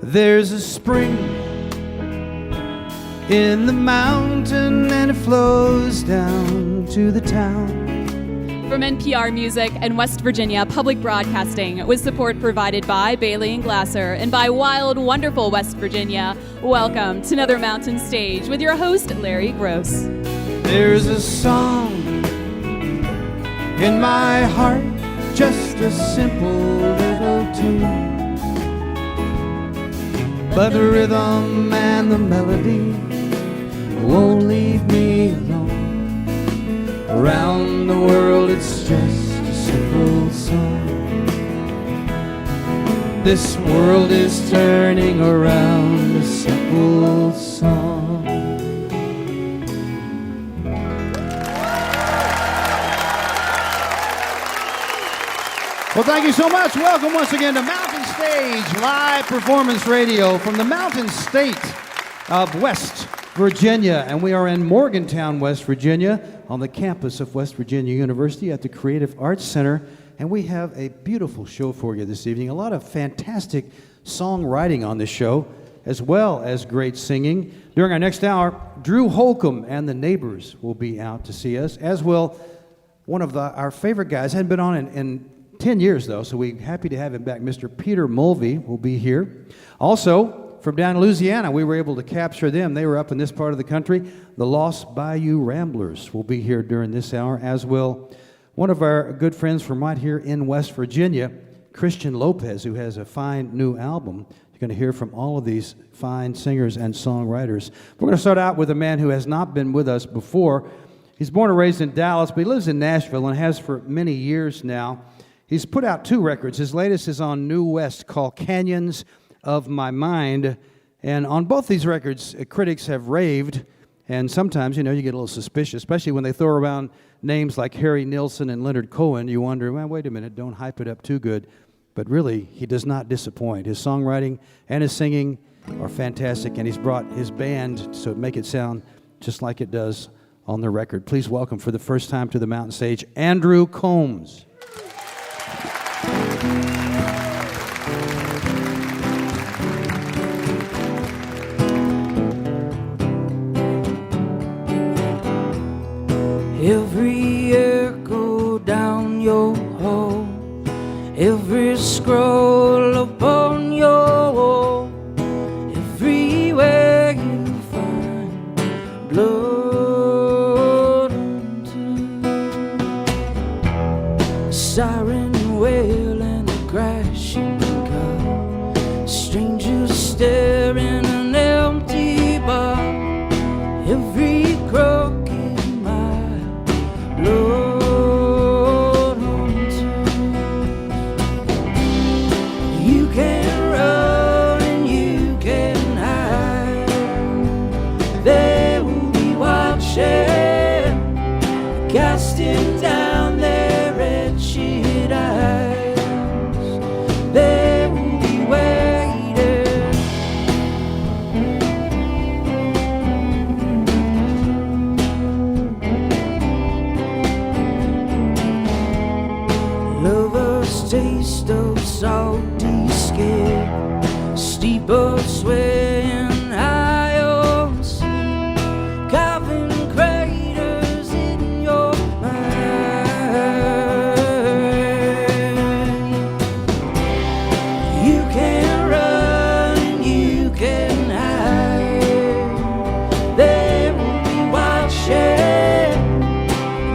There's a spring in the mountain and it flows down to the town. From NPR Music and West Virginia Public Broadcasting, with support provided by Bailey & Glasser and by Wild, Wonderful West Virginia, welcome to another Mountain Stage with your host, Larry Groce. There's a song in my heart, just a simple little tune, but the rhythm and the melody won't leave me alone. Around the world it's just a simple song. This world is turning around, a simple song. Well, thank you so much. Welcome once again to Mountain Stage Live Performance Radio from the Mountain State of West Virginia. And we are in Morgantown, West Virginia, on the campus of West Virginia University at the Creative Arts Center. And we have a beautiful show for you this evening. A lot of fantastic songwriting on this show, as well as great singing. During our next hour, Drew Holcomb and the Neighbors will be out to see us, as will one of our favorite guys. Hadn't been on in 10 years, though, so we're happy to have him back. Mr. Peter Mulvey will be here. Also, from down in Louisiana, we were able to capture them. They were up in this part of the country. The Lost Bayou Ramblers will be here during this hour, as will one of our good friends from right here in West Virginia, Christian Lopez, who has a fine new album. You're going to hear from all of these fine singers and songwriters. We're going to start out with a man who has not been with us before. He's born and raised in Dallas, but he lives in Nashville and has for many years now. He's put out 2 records. His latest is on New West, called Canyons of My Mind. And on both these records, critics have raved. And sometimes, you get a little suspicious, especially when they throw around names like Harry Nilsson and Leonard Cohen. You wonder, well, wait a minute, don't hype it up too good. But really, he does not disappoint. His songwriting and his singing are fantastic. And he's brought his band to make it sound just like it does on the record. Please welcome for the first time to the Mountain Stage, Andrew Combs. Every echo down your hall, every scroll upon your wall, everywhere you find blood and tears, siren wail and a crashing car, strangers stare in an empty bar, every crooked mile, blood on tears. You can run and you can hide, they will be watching, casting down their wretched eyes. They will be waiting. Lover's taste of salty skin, steeple swaying high on sea, carving craters in your mind. You can run, you can hide, they will be watching,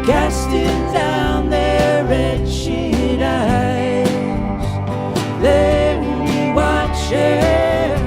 casting down their wretched eyes. They will be watching,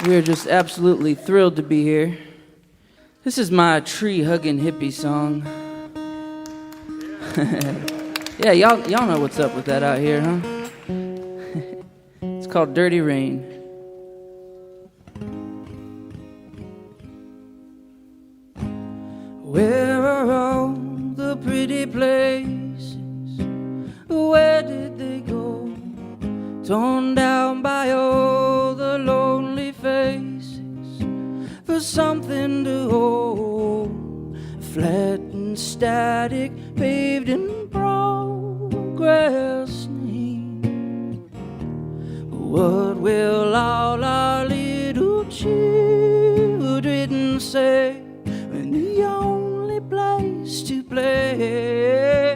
We are just absolutely thrilled to be here. This is my tree-hugging hippie song. Yeah, y'all know what's up with that out here, huh? It's called Dirty Rain. Where are all the pretty places? Where did they go? Torn down by all the lonely faces for something to hold. Flat and static, paved in progress. What will all our little children say when the only place to play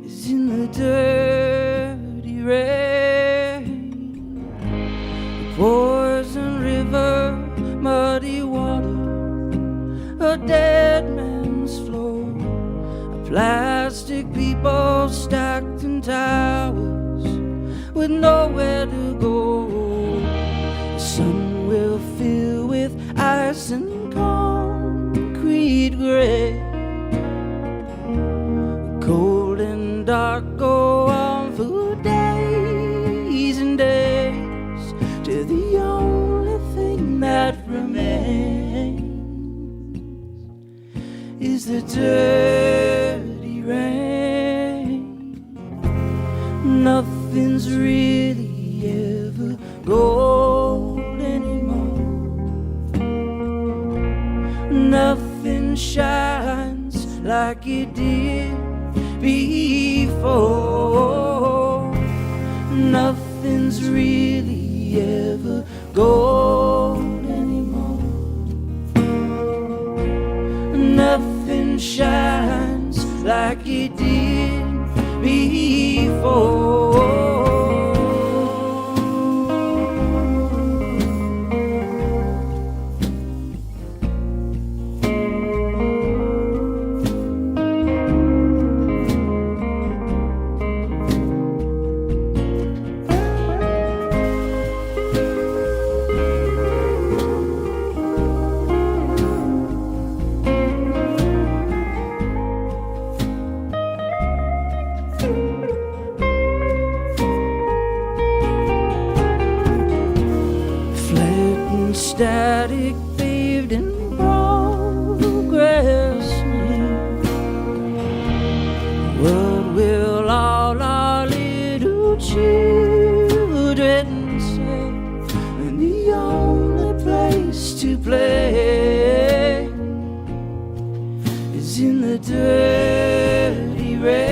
is in the dirty rain? A poison river, muddy water, a dead man's floor, a plastic people stacked in towers with nowhere to go. The sun will fill with ice and concrete gray. Cold and dark go on for days and days, till the only thing that remains is the dirty rain. Nothing's really ever gold anymore. Nothing shines like it did before. Nothing's really ever gold anymore. Nothing shines like it did before. Static, paved in progress. What will all our little children say when the only place to play is in the dirty rain?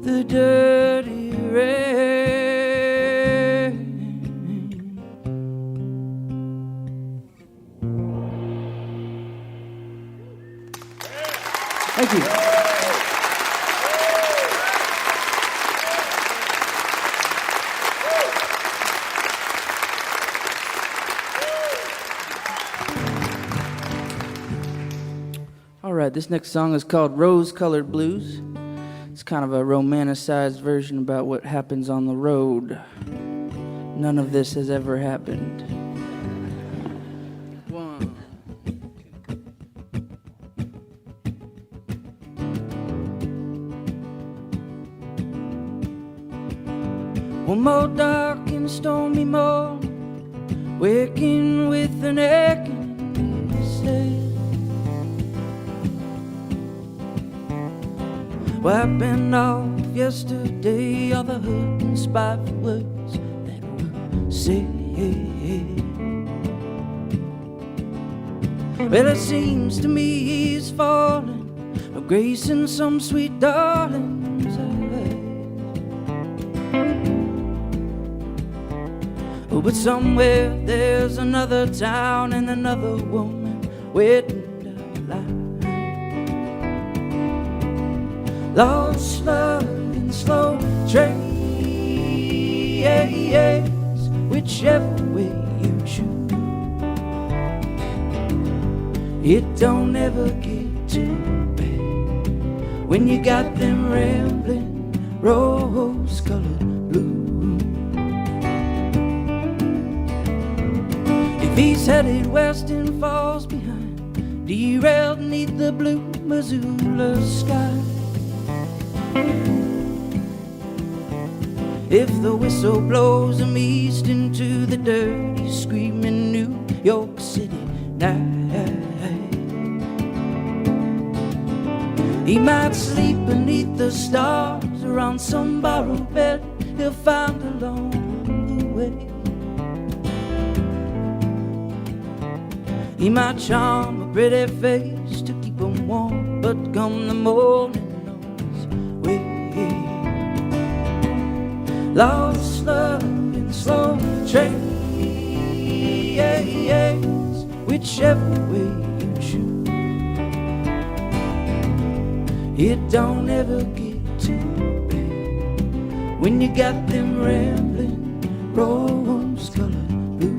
The dirty rain. Thank you. All right, this next song is called Rose-Colored Blues. It's kind of a romanticized version about what happens on the road. None of this has ever happened. One. One more dark and stormy morning, waking with an aching in his head. Wiping off yesterday all the hurt and spiteful words that were said. Well, it seems to me he's falling of grace in some sweet darling's eyes. Oh, but somewhere there's another town and another woman waiting to lie. Lost love in slow trains, whichever way you choose. It don't ever get too bad when you got them rambling rose-colored blues. If he's headed west and falls behind, derailed neath the blue Missoula sky. If the whistle blows him east into the dirty, screaming New York City night, he might sleep beneath the stars or on some borrowed bed he'll find along the way. He might charm a pretty face to keep him warm, but come the morning on his way. Lost love in slow trains, whichever way you choose. It don't ever get too bad when you got them rambling rose-colored blues.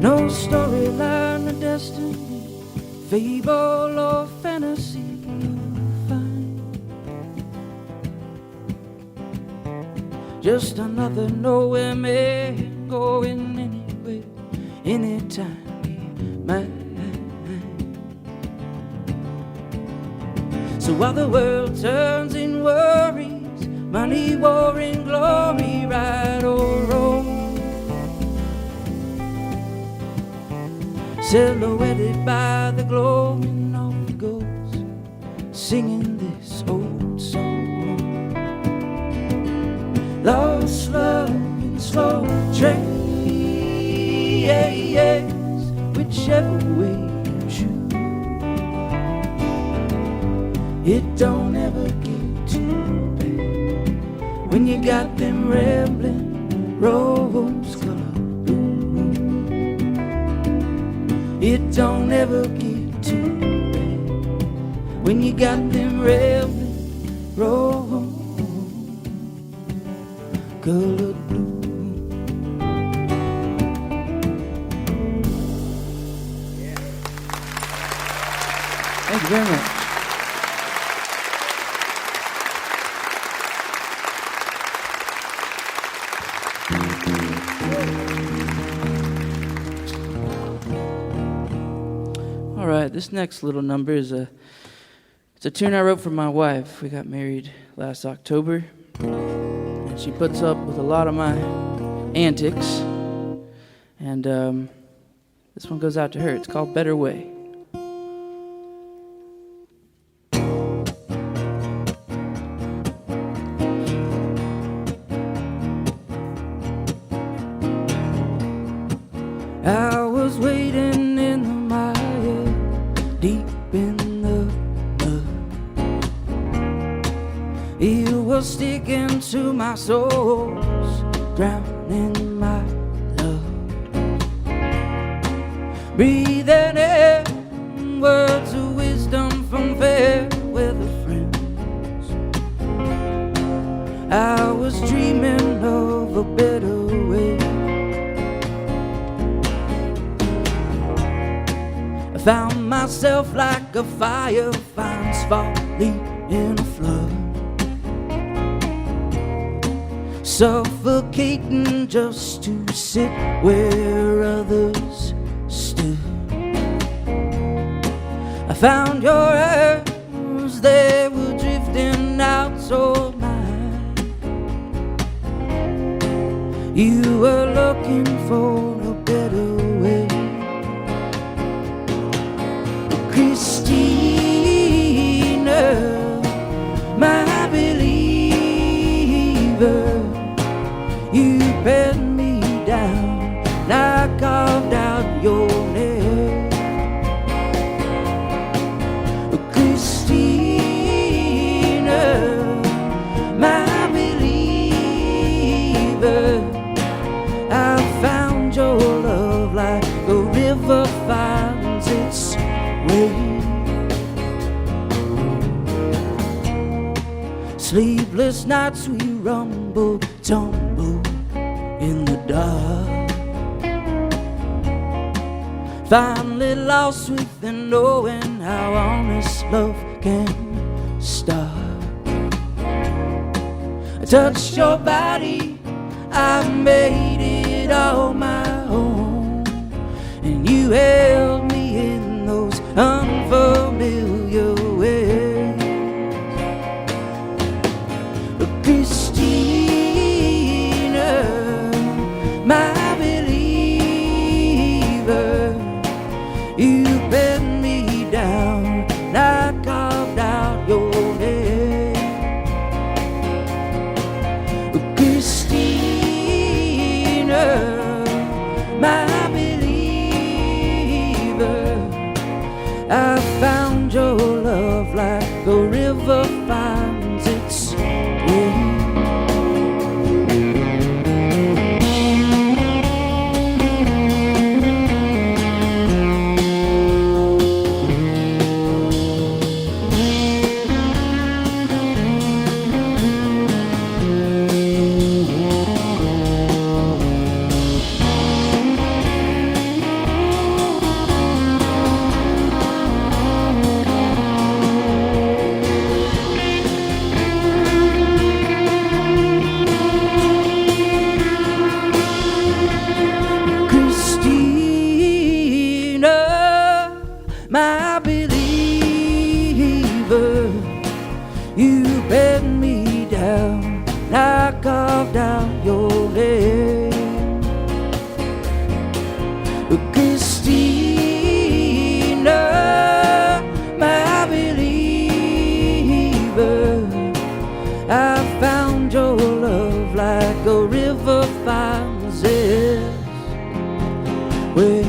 No storyline or destiny, fable or fantasy you'll find. Just another nowhere man going anywhere, anytime he might. So while the world turns in worries, money, war, and glory, right or wrong, silhouetted by the glowing of the ghosts, singing this old song. Lost love in slow trains, whichever way you choose. It don't ever get too bad when you got them rambling rose-colored blues. It don't ever get too bad when you got them rambling rose-colored blues. Thank you very much. All right, this next little number is it's a tune I wrote for my wife. We got married last October, and she puts up with a lot of my antics, and this one goes out to her. It's called Better Way. I was waiting in the mire, deep in the mud. It was sticking to my soles, drowning my love. Breathing in words of wisdom from fair weather friends. I was dreaming of a better way. I found myself like a fire finds folly in a flood, suffocating just to sit where others stood. I found your arms, they were drifting out so mine. You were looking for a better way. Christina, my believer, you bent me down and I carved out your name. Christina, my believer, sleepless nights we rumble, tumble in the dark. Finally lost within knowing how honest love can start. I touched your body, I made it all my own, and you held me in those unfamiliar ways. Christina, my believer, you bent me down and I carved out your name. Christina, my believer, I found your love like a river finds its way. My believer, you bent me down, and I carved out your name. Christina, my believer, I found your love like a river finds its way.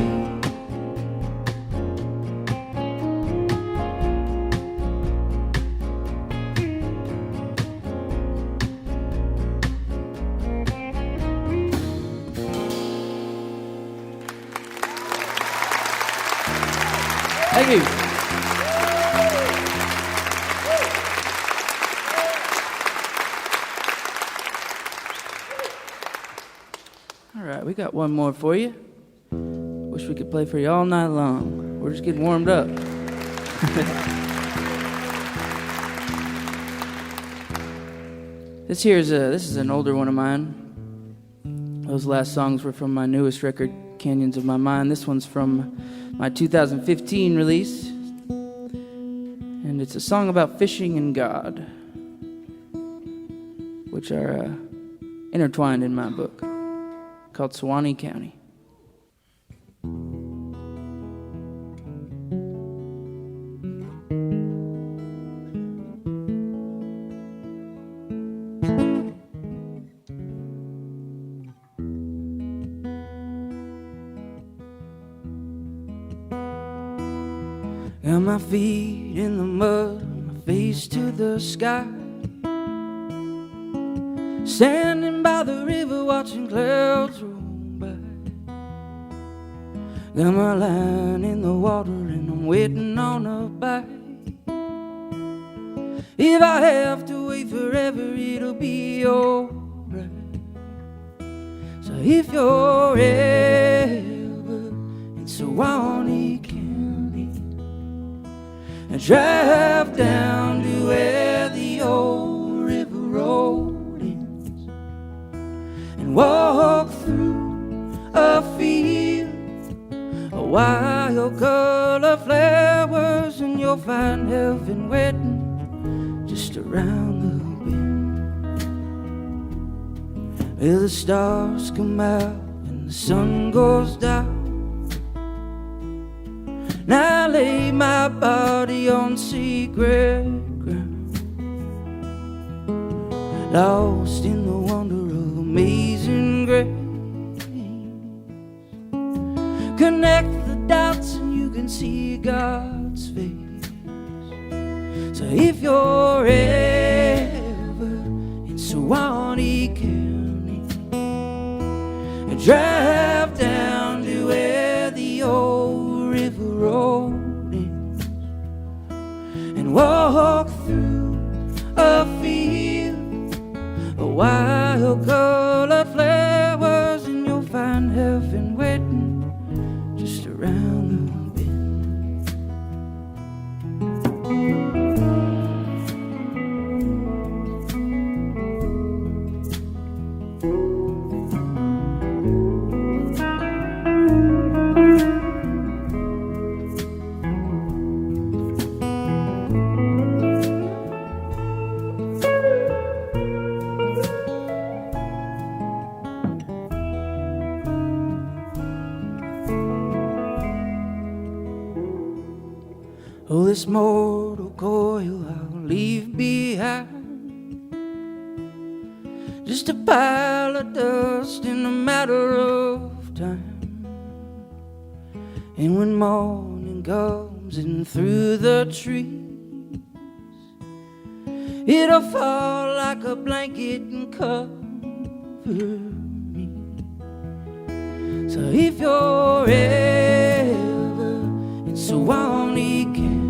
Thank you. All right, we got one more for you. Wish we could play for you all night long. We're just getting warmed up. This is an older one of mine. Those last songs were from my newest record, Canyons of My Mind. This one's from my 2015 release, and it's a song about fishing and God, which are intertwined in my book, called Suwannee County. Got my feet in the mud, my face to the sky, standing by the river watching clouds roll by. Got my line in the water and I'm waiting on a bite. If I have to wait forever, it'll be alright. So if you're ever in Suwannee County, and drive down to where the old river road ends, and walk through a field of wild color flowers, and you'll find heaven waiting just around the bend, where the stars come out and the sun goes down. Now I lay my body on secret ground, lost in the wonder of amazing grace. Connect the dots and you can see God's face. So if you're ever in Suwannee County, and drive down to where the old river road ends, and walk through a field Oh, this mortal coil I'll leave behind, just a pile of dust in a matter of time. And when morning comes in through the trees, it'll fall like a blanket and cover me. So if you're ever in Suwannee County,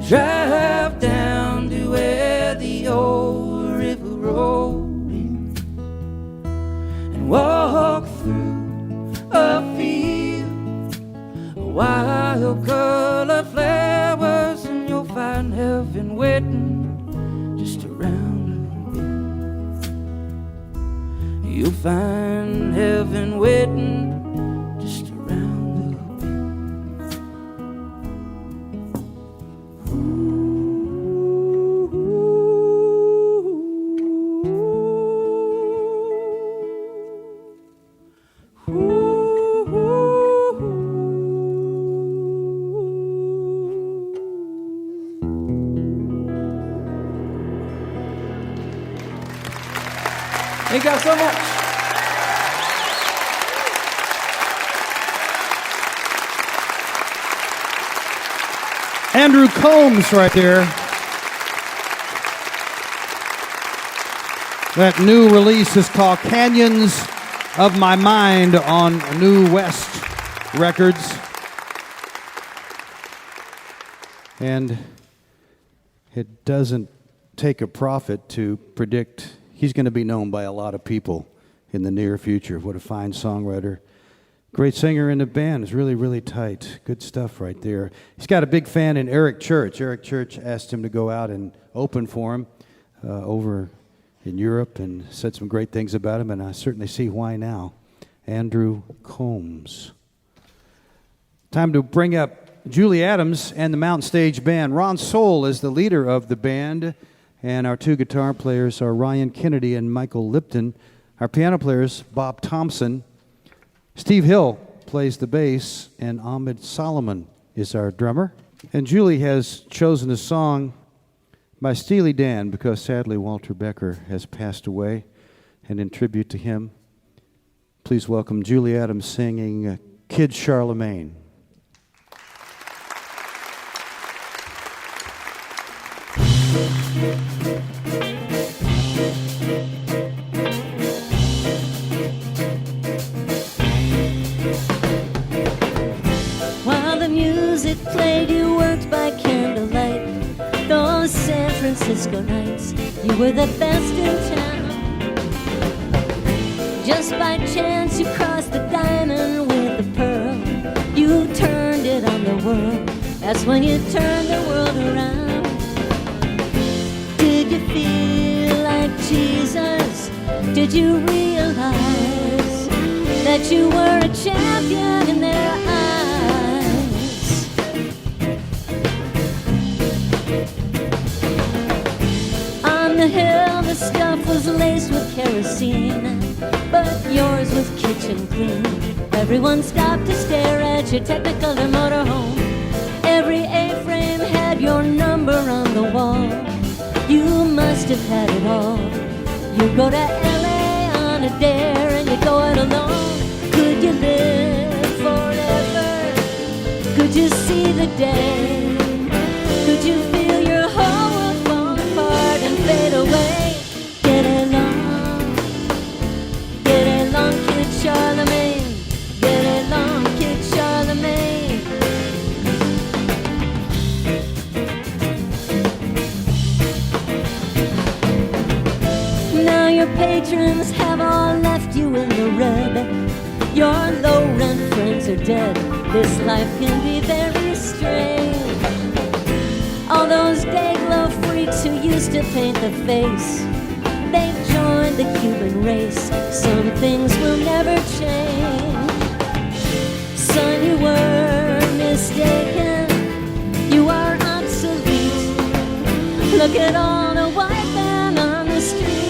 drive down to where the old river rolls and walk through a field of wild colored flowers, and you'll find heaven waiting just around the bend. You'll find heaven waiting just around the bend. Thank you guys so much. Andrew Combs right there. That new release is called Canyons of My Mind on New West Records. And it doesn't take a prophet to predict he's going to be known by a lot of people in the near future. What a fine songwriter. Great singer in the band. Is really, really tight. Good stuff right there. He's got a big fan in Eric Church. Eric Church asked him to go out and open for him over in Europe and said some great things about him, and I certainly see why now. Andrew Combs. Time to bring up Julie Adams and the Mountain Stage Band. Ron Soul is the leader of the band, and our two guitar players are Ryan Kennedy and Michael Lipton. Our piano players, Bob Thompson. Steve Hill plays the bass, and Ahmed Solomon is our drummer. And Julie has chosen a song by Steely Dan because sadly Walter Becker has passed away, and in tribute to him, please welcome Julie Adams singing Kid Charlemagne. While the music played, you worked by candlelight. Those San Francisco nights, you were the best in town. Just by chance, you crossed the diamond with the pearl. You turned it on the world. That's when you turned the world around. Did you feel like Jesus? Did you realize that you were a champion in their eyes? On the hill, the stuff was laced with kerosene, but yours was kitchen clean. Everyone stopped to stare at your Technicolor motorhome. Every A-frame had your number on the wall. You must have had it all. You go to LA on a dare and you go it alone. Could you live forever? Could you see the day? Could you feel your whole world fall apart and fade away? Get along, Kid Charlemagne. Get along, Kid Charlemagne. Now your patrons have all left you in the red. Your low-rent friends are dead. This life can be very strange. All those day-glow freaks who used to paint the face, they've joined the human race. Some things will never change. Son, you were mistaken. You are obsolete. Look at all the white men on the street.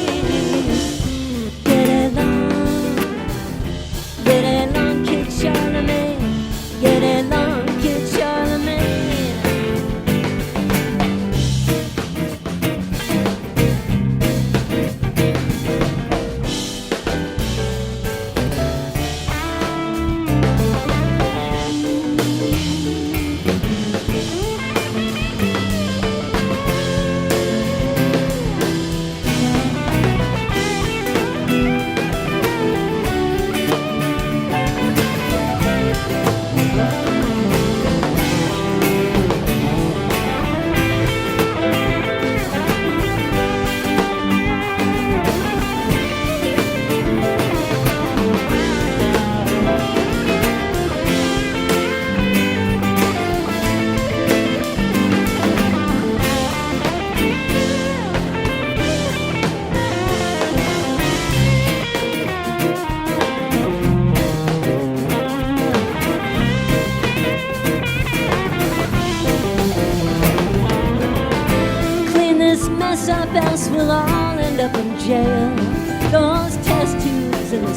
Get along, Kid Charlemagne. Get along, Kid Charlemagne.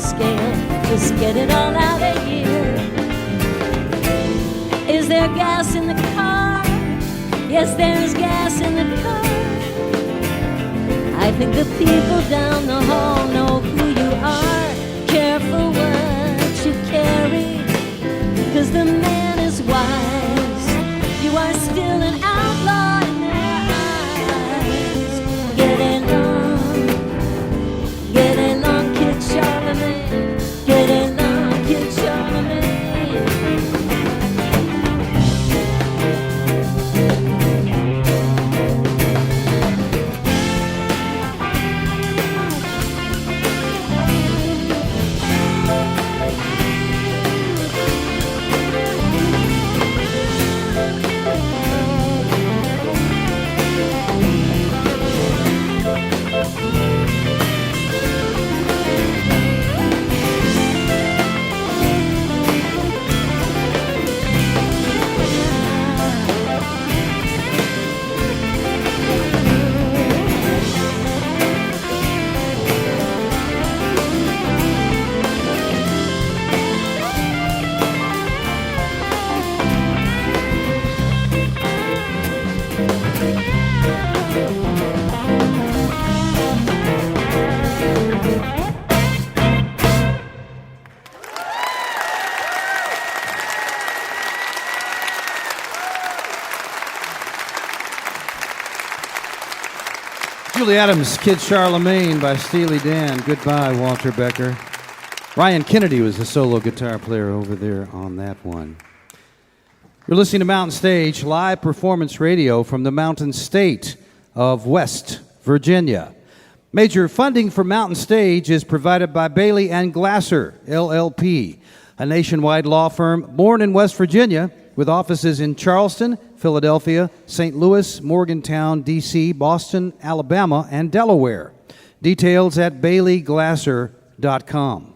scale. Just get it all out of here. Is there gas in the car? Yes, there's gas in the car. I think the people down the hall know who you are. Careful what you carry, 'cause the man is wise. You are still an outlaw in their eyes. Get along, Kid Charlemagne. Get along, Kid Charlemagne. Julie Adams, Kid Charlemagne by Steely Dan. Goodbye, Walter Becker. Ryan Kennedy was the solo guitar player over there on that one. You're listening to Mountain Stage, live performance radio from the Mountain State of West Virginia. Major funding for Mountain Stage is provided by Bailey and Glasser, LLP, a nationwide law firm born in West Virginia with offices in Charleston, Philadelphia, St. Louis, Morgantown, D.C., Boston, Alabama, and Delaware. Details at baileyglasser.com.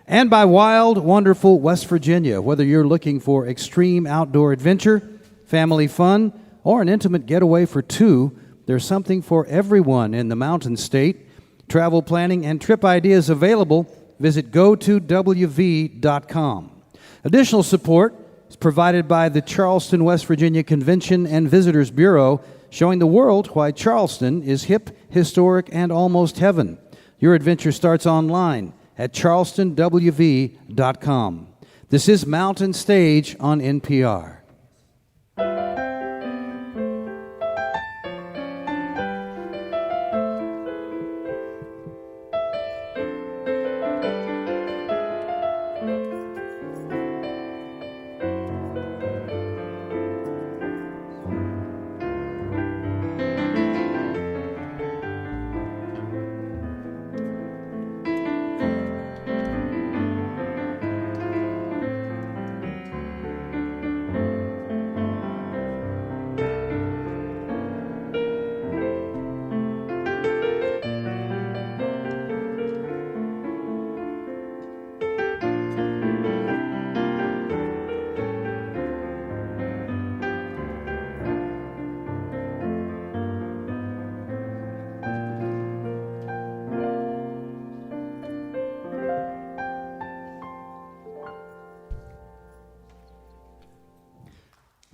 And by Wild, Wonderful West Virginia. Whether you're looking for extreme outdoor adventure, family fun, or an intimate getaway for two, there's something for everyone in the Mountain State. Travel planning and trip ideas available. Visit go2wv.com. Additional support is provided by the Charleston, West Virginia Convention and Visitors Bureau, showing the world why Charleston is hip, historic, and almost heaven. Your adventure starts online at charlestonwv.com. This is Mountain Stage on NPR.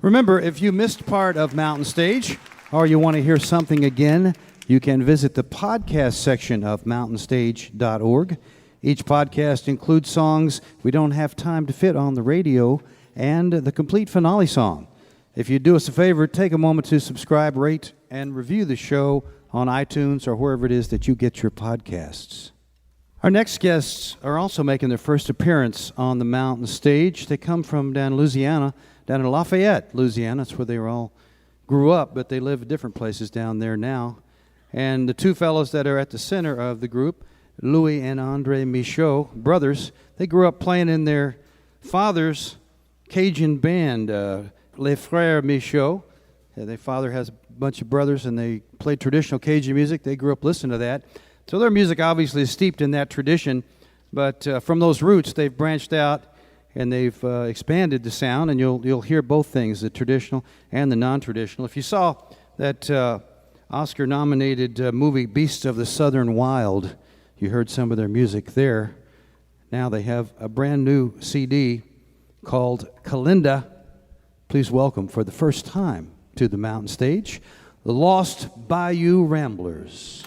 Remember, if you missed part of Mountain Stage or you want to hear something again, you can visit the podcast section of mountainstage.org. Each podcast includes songs we don't have time to fit on the radio and the complete finale song. If you do us a favor, take a moment to subscribe, rate, and review the show on iTunes or wherever it is that you get your podcasts. Our next guests are also making their first appearance on the Mountain Stage. They come from down in Louisiana, down in Lafayette, Louisiana. That's where they all grew up, but they live in different places down there now. And the two fellows that are at the center of the group, Louis and Andre Michaud, brothers, they grew up playing in their father's Cajun band, Les Frères Michaud. Their father has a bunch of brothers, and they played traditional Cajun music. They grew up listening to that. So their music obviously is steeped in that tradition, but from those roots, they've branched out and they've expanded the sound, and you'll hear both things, the traditional and the non-traditional. If you saw that Oscar-nominated movie Beasts of the Southern Wild, you heard some of their music there. Now they have a brand new CD called Kalinda. Please welcome for the first time to the mountain stage, the Lost Bayou Ramblers.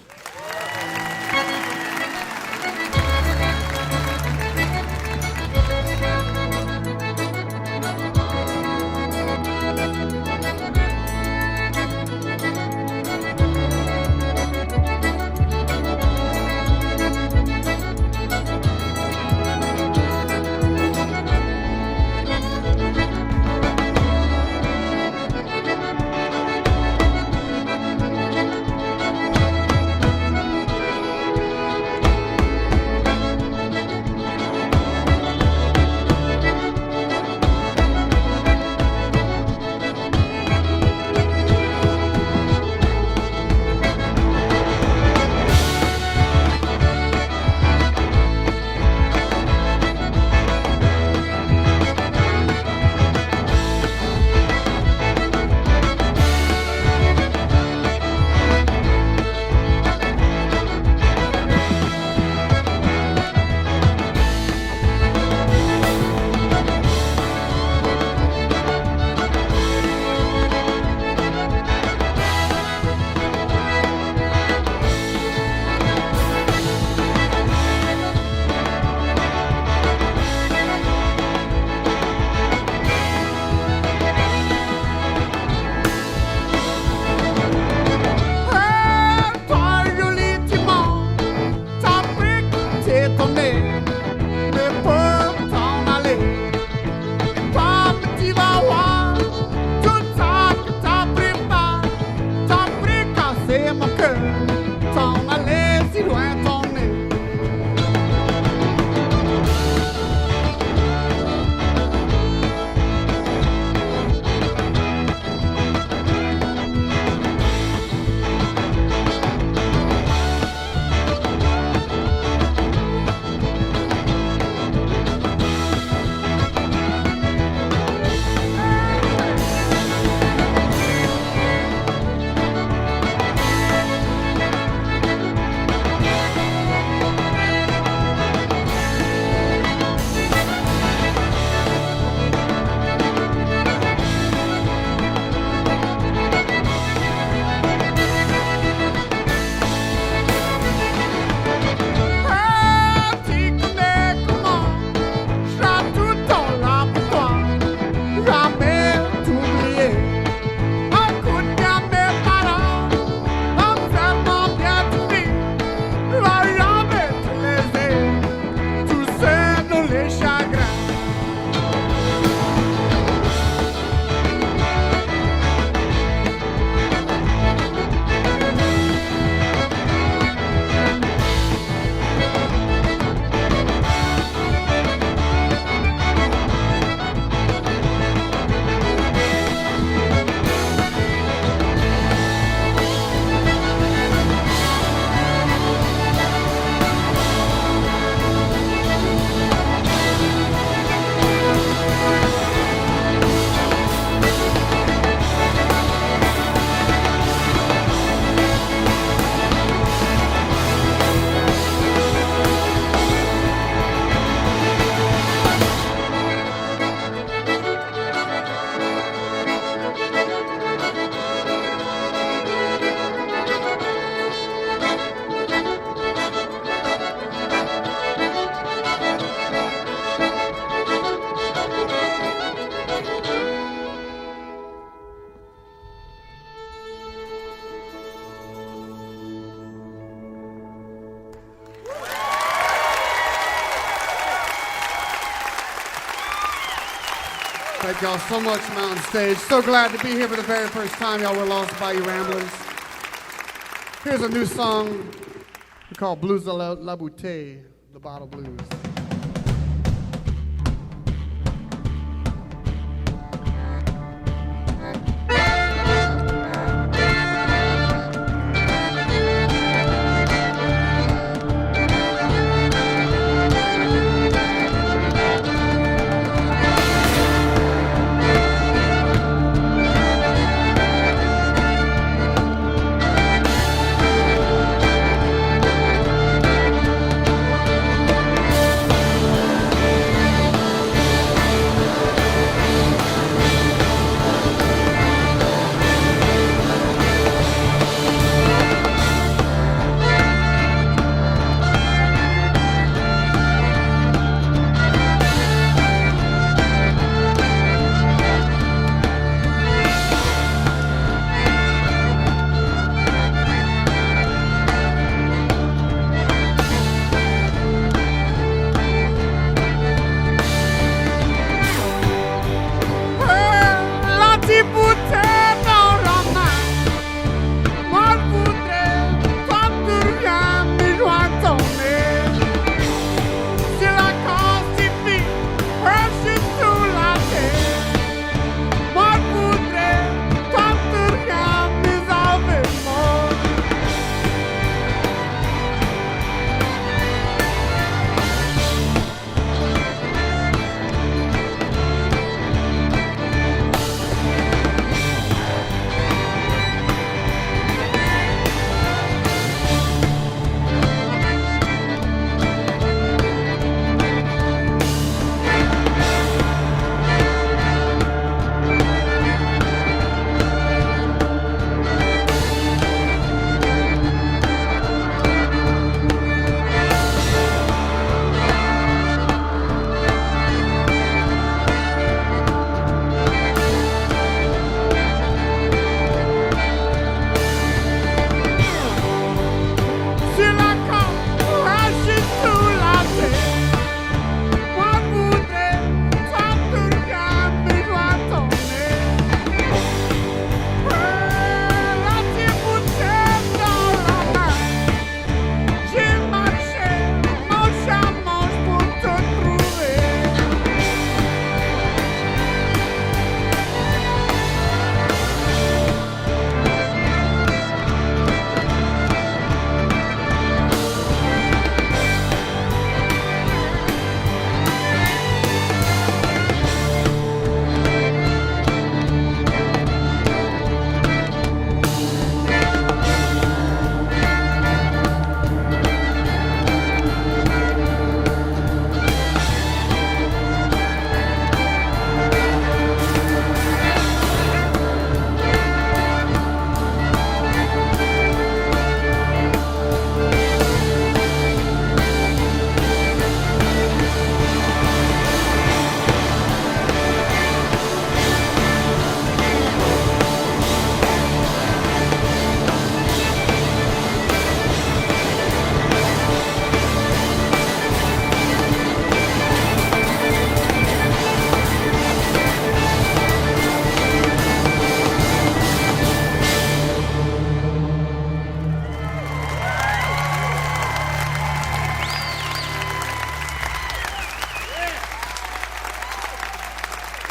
Thank y'all so much, Mountain Stage. So glad to be here for the very first time. Y'all were Lost Bayou Ramblers. Here's a new song called Blues de la Bouteille, the Bottle Blues.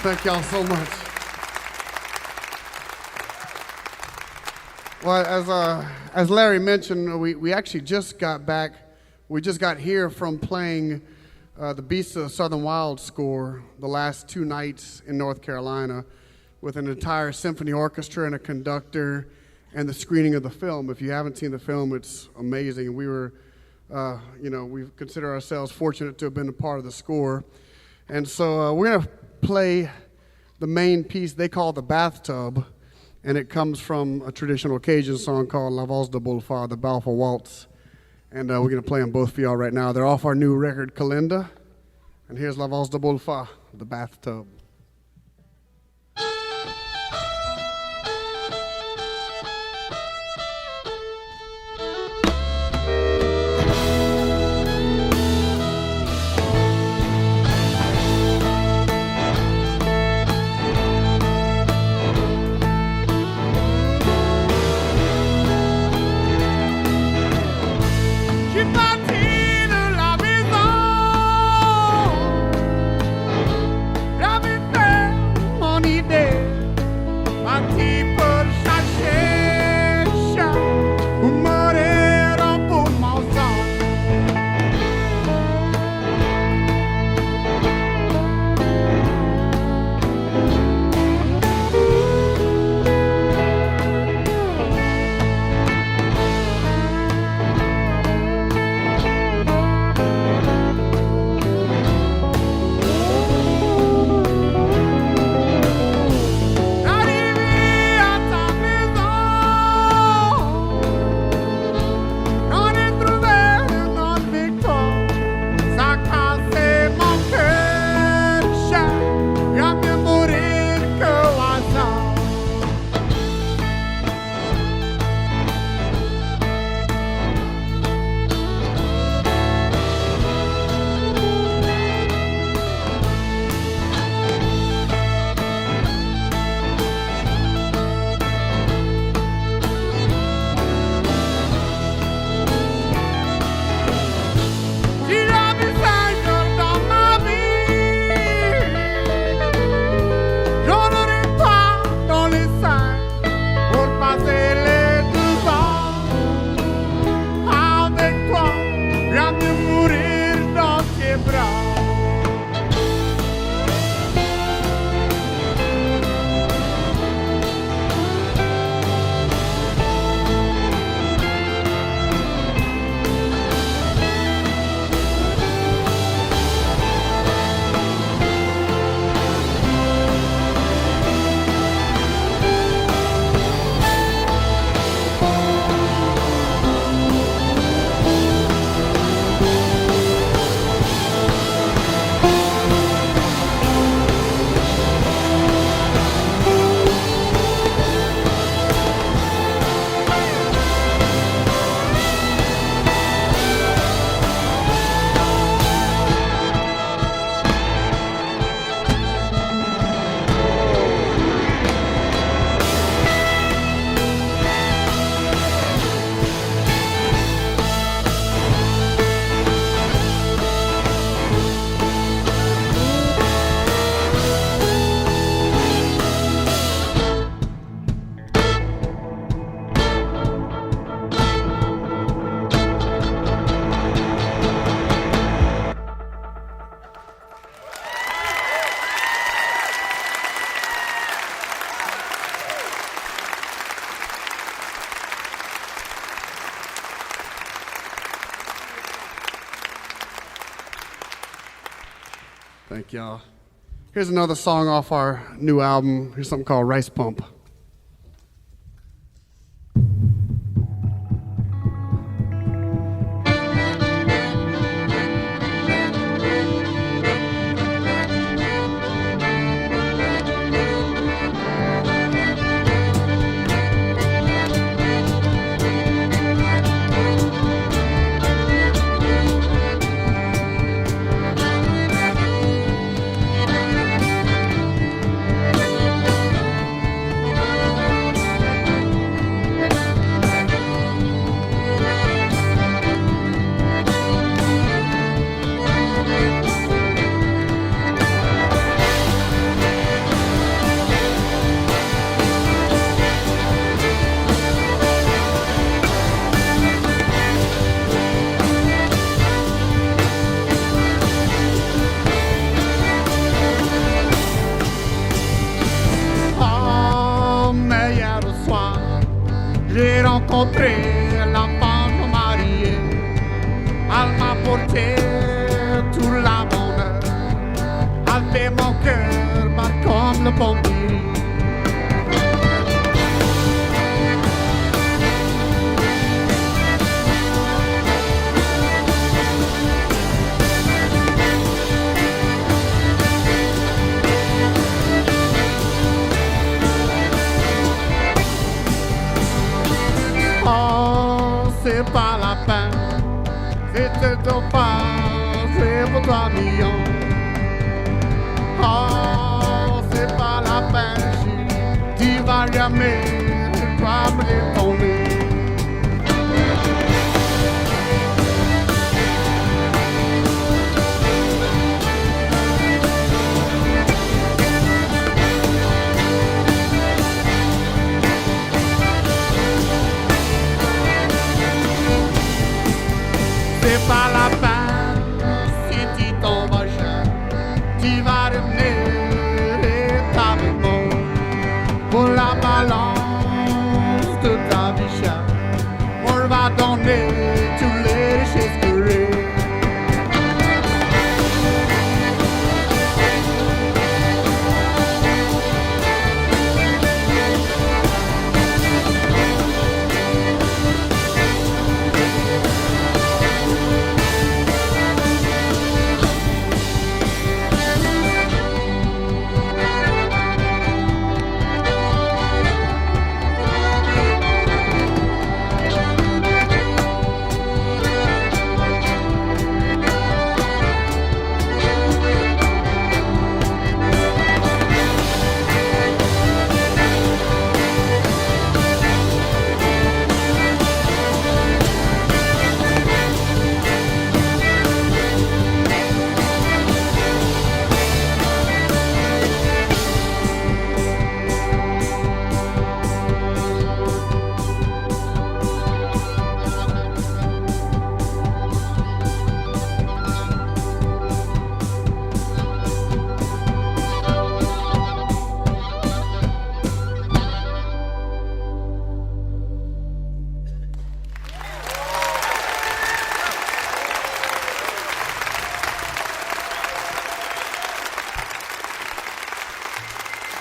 Thank y'all so much. Well, as Larry mentioned, we actually just got back. We just got here from playing the Beasts of Southern Wild score the last 2 nights in North Carolina with an entire symphony orchestra and a conductor and the screening of the film. If you haven't seen the film, it's amazing. We were, we consider ourselves fortunate to have been a part of the score. And so we're going to play the main piece they call the bathtub, and it comes from a traditional Cajun song called La Valse de Boulefard, the Balfour Waltz. And we're going to play them both for y'all right now. They're off our new record, Kalinda. And here's La Valse de Boulefard, the bathtub. Thank y'all. Here's another song off our new album. Here's something called Rice Pump. montré l'enfant marié. Elle m'a porté tout la bonheur. Elle fait mon cœur battre comme le pompier. Oh, c'est pas la peine, c'était ton pas, c'est pour toi million. Oh, c'est pas la peine, tu vas jamais, tu vas me détourner. C'est pas la peine, si tu tombes à cher, tu vas revenir avec moi pour la balance de ta vie chère. On va donner tous les richesses curées.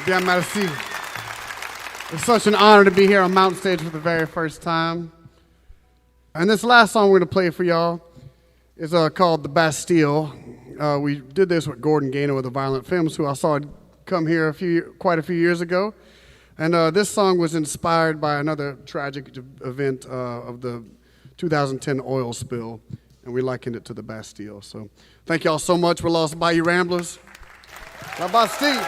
Bien, merci. It's such an honor to be here on Mountain Stage for the very first time. And this last song we're going to play for y'all is called The Bastille. We did this with Gordon Gaynor with the Violent Femmes, who I saw come here quite a few years ago. And this song was inspired by another tragic event of the 2010 oil spill, and we likened it to the Bastille. So thank y'all so much. We're Lost Bayou Ramblers. La Bastille.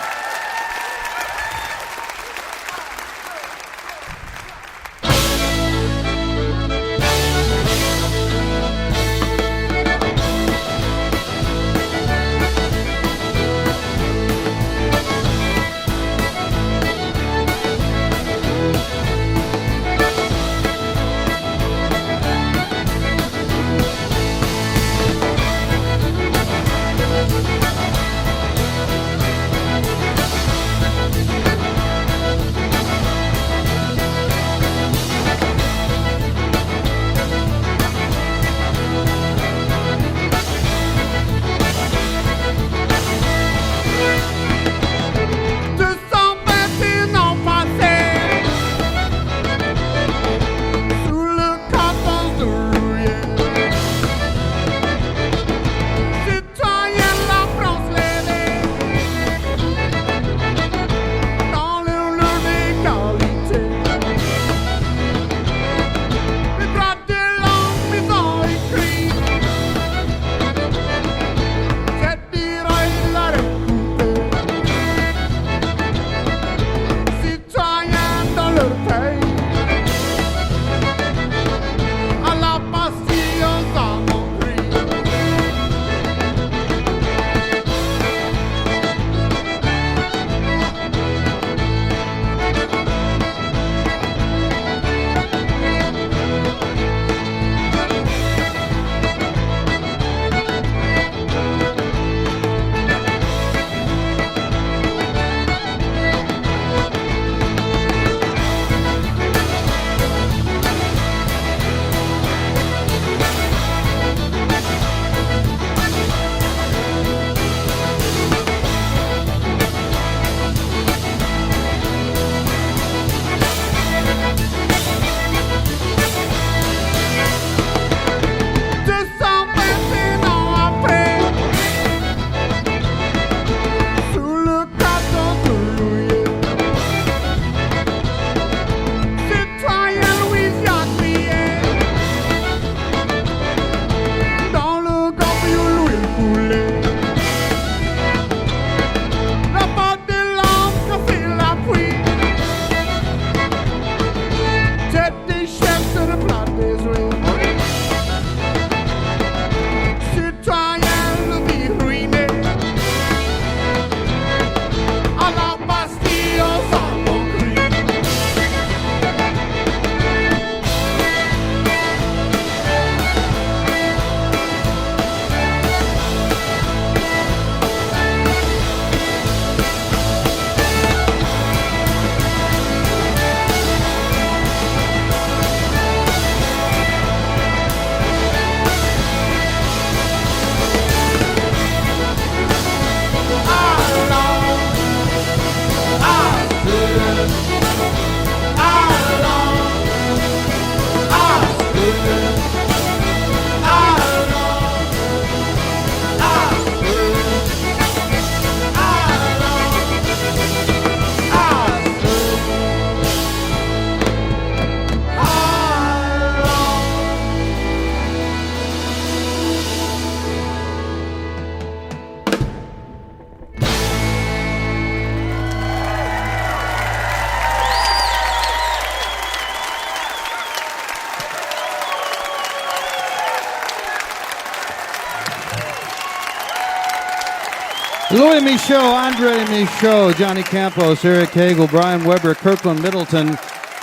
Louis Michaud, Andre Michaud, Johnny Campos, Eric Hagel, Brian Weber, Kirkland Middleton,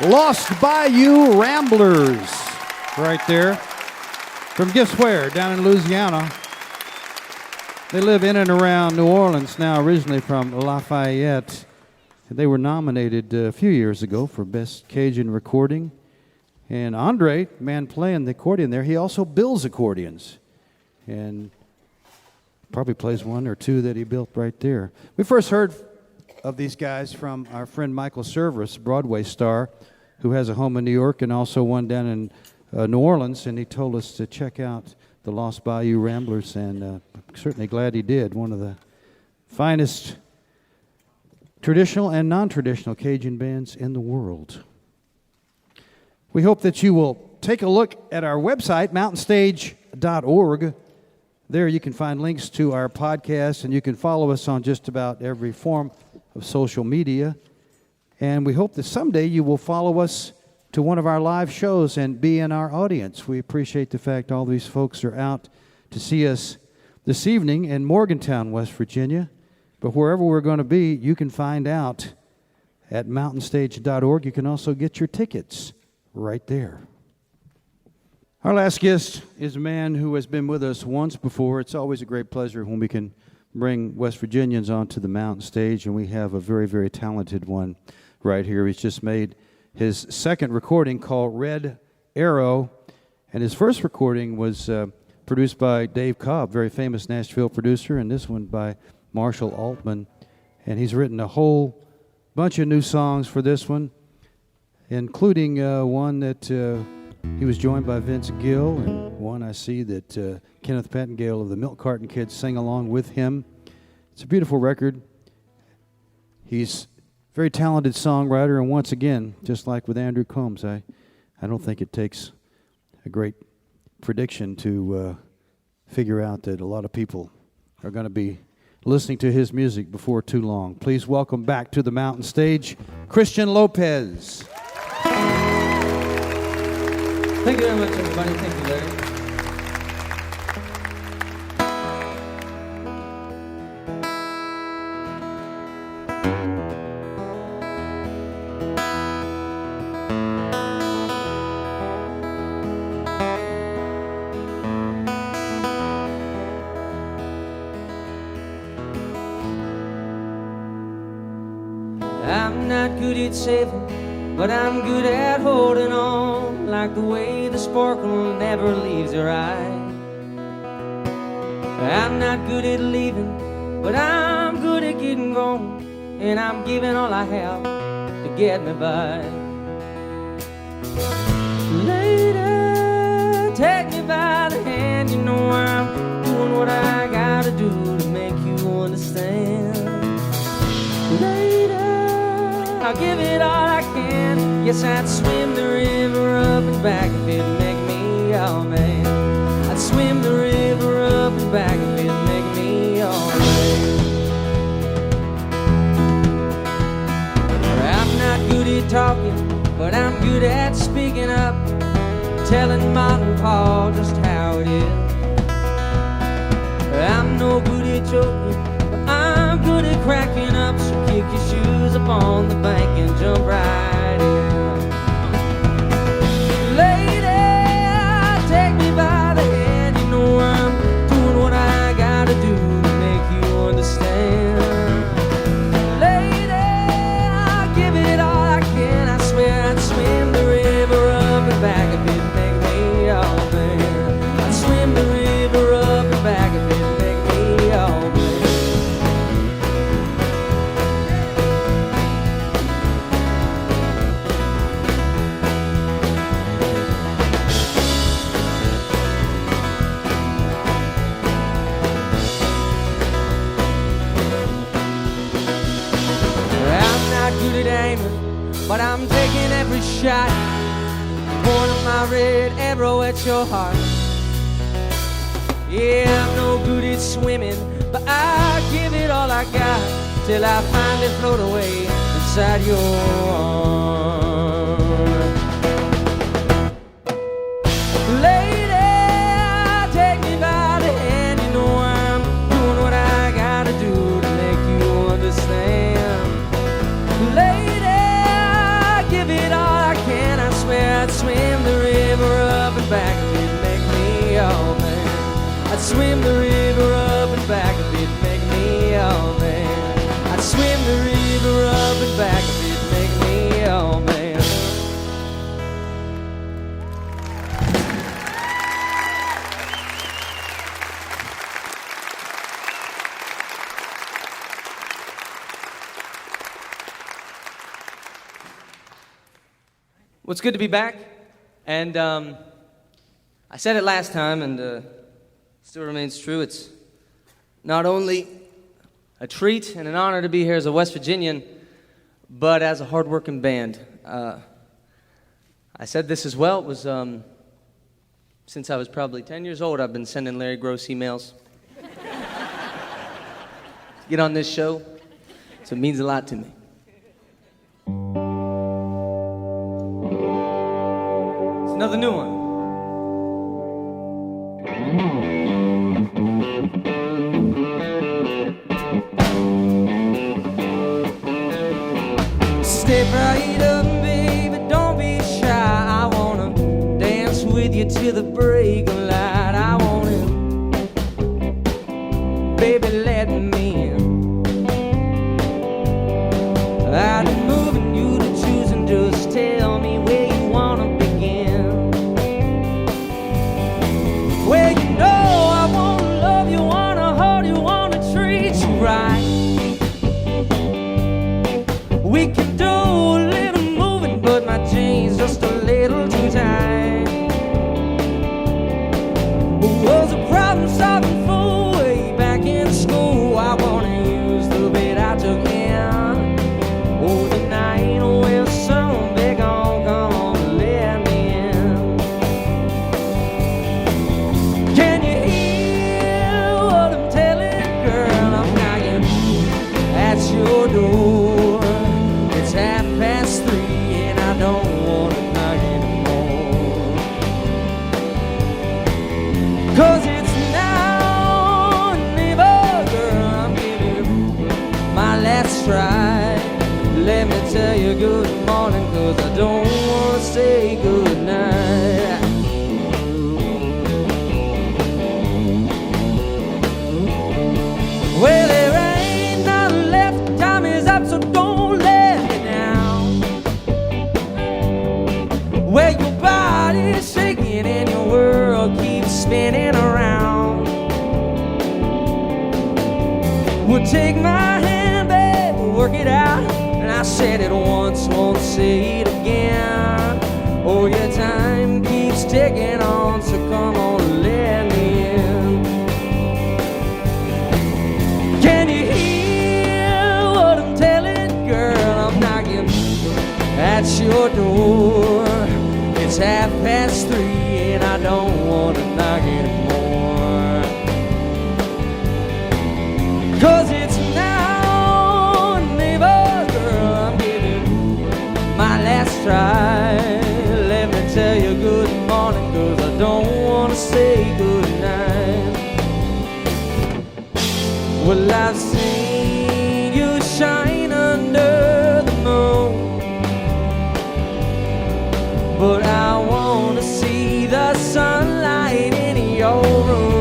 Lost Bayou Ramblers, right there. From guess where? Down in Louisiana. They live in and around New Orleans now, originally from Lafayette. They were nominated a few years ago for Best Cajun Recording. And Andre, man playing the accordion there, he also builds accordions. And probably plays one or two that he built right there. We first heard of these guys from our friend Michael Cerveris, Broadway star, who has a home in New York and also one down in New Orleans, and he told us to check out the Lost Bayou Ramblers, and I'm certainly glad he did. One of the finest traditional and non-traditional Cajun bands in the world. We hope that you will take a look at our website, mountainstage.org. There you can find links to our podcast, and you can follow us on just about every form of social media. And we hope that someday you will follow us to one of our live shows and be in our audience. We appreciate the fact all these folks are out to see us this evening in Morgantown, West Virginia. But wherever we're going to be, you can find out at mountainstage.org. You can also get your tickets right there. Our last guest is a man who has been with us once before. It's always a great pleasure when we can bring West Virginians onto the mountain stage, and we have a very, very talented one right here. He's just made his second recording called Red Arrow, and his first recording was produced by Dave Cobb, very famous Nashville producer, and this one by Marshall Altman. And he's written a whole bunch of new songs for this one, including one that he was joined by Vince Gill, and one I see that Kenneth Pettingale of the Milk Carton Kids sang along with him. It's a beautiful record. He's a very talented songwriter, and once again, just like with Andrew Combs, I don't think it takes a great prediction to figure out that a lot of people are going to be listening to his music before too long. Please welcome back to the mountain stage, Christian Lopez. Thank you very much, everybody. Thank you, Larry. I'm not good at saving, but I'm good at holding on. Like the way the sparkle never leaves your eye. I'm not good at leaving, but I'm good at getting gone. And I'm giving all I have to get me by. Lady, take me by the hand. You know I'm doing what I gotta do to make you understand. Lady, I'll give it all I can. Yes, I'd swim the river up and back if it'd make me your man. I'd swim the river up and back if it'd make me your man. I'm not good at talking, but I'm good at speaking up, telling Mom and Pa just how it is. I'm no good at joking, but I'm good at cracking up. So kick your shoes up on the bank and jump right in. Take me by the hand, you know I'm doing what I gotta do to make you understand. Lady, I'll give it all I can. I swear I'd swim the river up and back if it'd make me your man. I'd swim the river up and back if it'd make me your man. Good at aiming, but I'm taking every shot, pointing my red arrow at your heart. Yeah, I'm no good at swimming, but I give it all I got till I finally float away inside your arms. Lady, take me by the hand, you know I'm doing what I gotta do to Well, it's good to be back, and I said it last time, and still remains true. It's not only a treat and an honor to be here as a West Virginian, but as a hard-working band. I said this as well. It was since I was probably 10 years old, I've been sending Larry Groce emails. Get on this show, so it means a lot to me. It's another new one. Step right up, baby, don't be shy. I wanna dance with you till the break of light. I want it, baby, let me in. I've been moving you to choose and just tell me where you wanna begin. Well, you know I wanna love you, wanna hold you, wanna treat you right. We can do a little moving, but my jeans just a little too tight. Was a problem-solving fool way back in school. I wanna use the bit I took in. Oh, tonight, well, some big on, come on, let me in. Can you hear what I'm telling, girl? I'm knocking at your door. It's 3:30 and I don't wanna knock anymore. 'Cause it's now or never, girl. I'm giving my last try. Let me tell you good morning, 'cause I don't wanna say good night. Well, there ain't nothing left, time is up, so don't let me down. Well, your body's shaking and your world keeps spinning around. Well, take my hand, babe, work it out. I said it once, won't say it again. Oh, your time keeps ticking on, so come on, let me in. Can you hear what I'm telling, girl? I'm knocking at your door. It's 3:30 and I don't want to knock anymore. 'Cause it's now or never, girl. I'm giving my last try. Let me tell you good morning, 'cause I don't want to say good night. Well, I've seen you shine under the moon, but I want to see the sunlight in your room.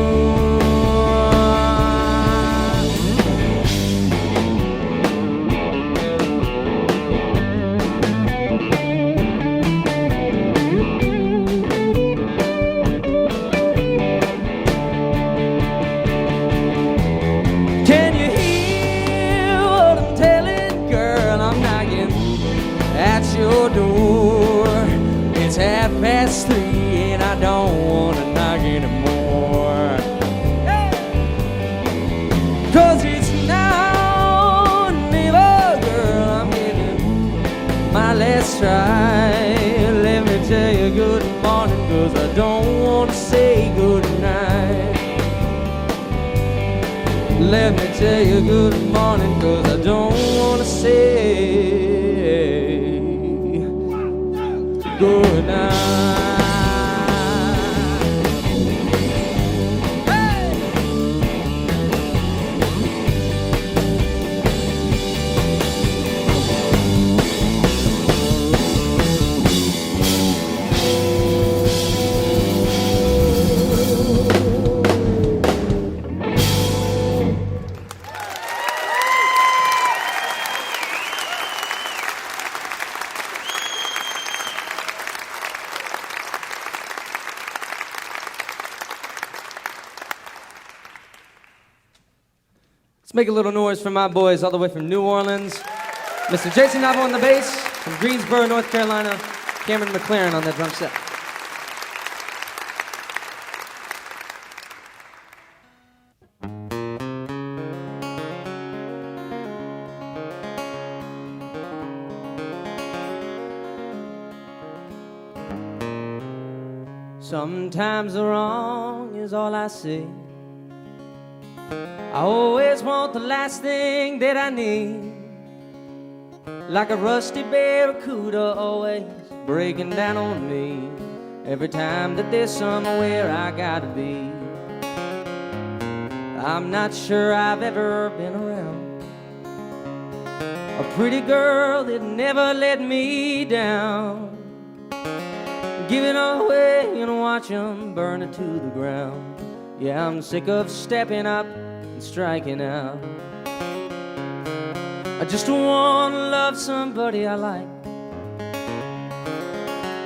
Can you hear what I'm telling, girl? I'm knocking at your door. It's 3:30 and I don't want to knock anymore. Hey! 'Cause it's now or never, girl. I'm giving my last try. Let me tell you good morning, 'cause I don't want to say good night. Let me tell you good morning, 'cause I don't want to say good night. Let's make a little noise for my boys all the way from New Orleans. Mr. Jason Navo on the bass, from Greensboro, North Carolina. Cameron McLaren on that drum set. Sometimes the wrong is all I see. I always want the last thing that I need. Like a rusty barracuda always breaking down on me every time that there's somewhere I gotta be. I'm not sure I've ever been around a pretty girl that never let me down. Give it all away and watch them burn it to the ground. Yeah, I'm sick of stepping up and striking out. I just want to love somebody I like.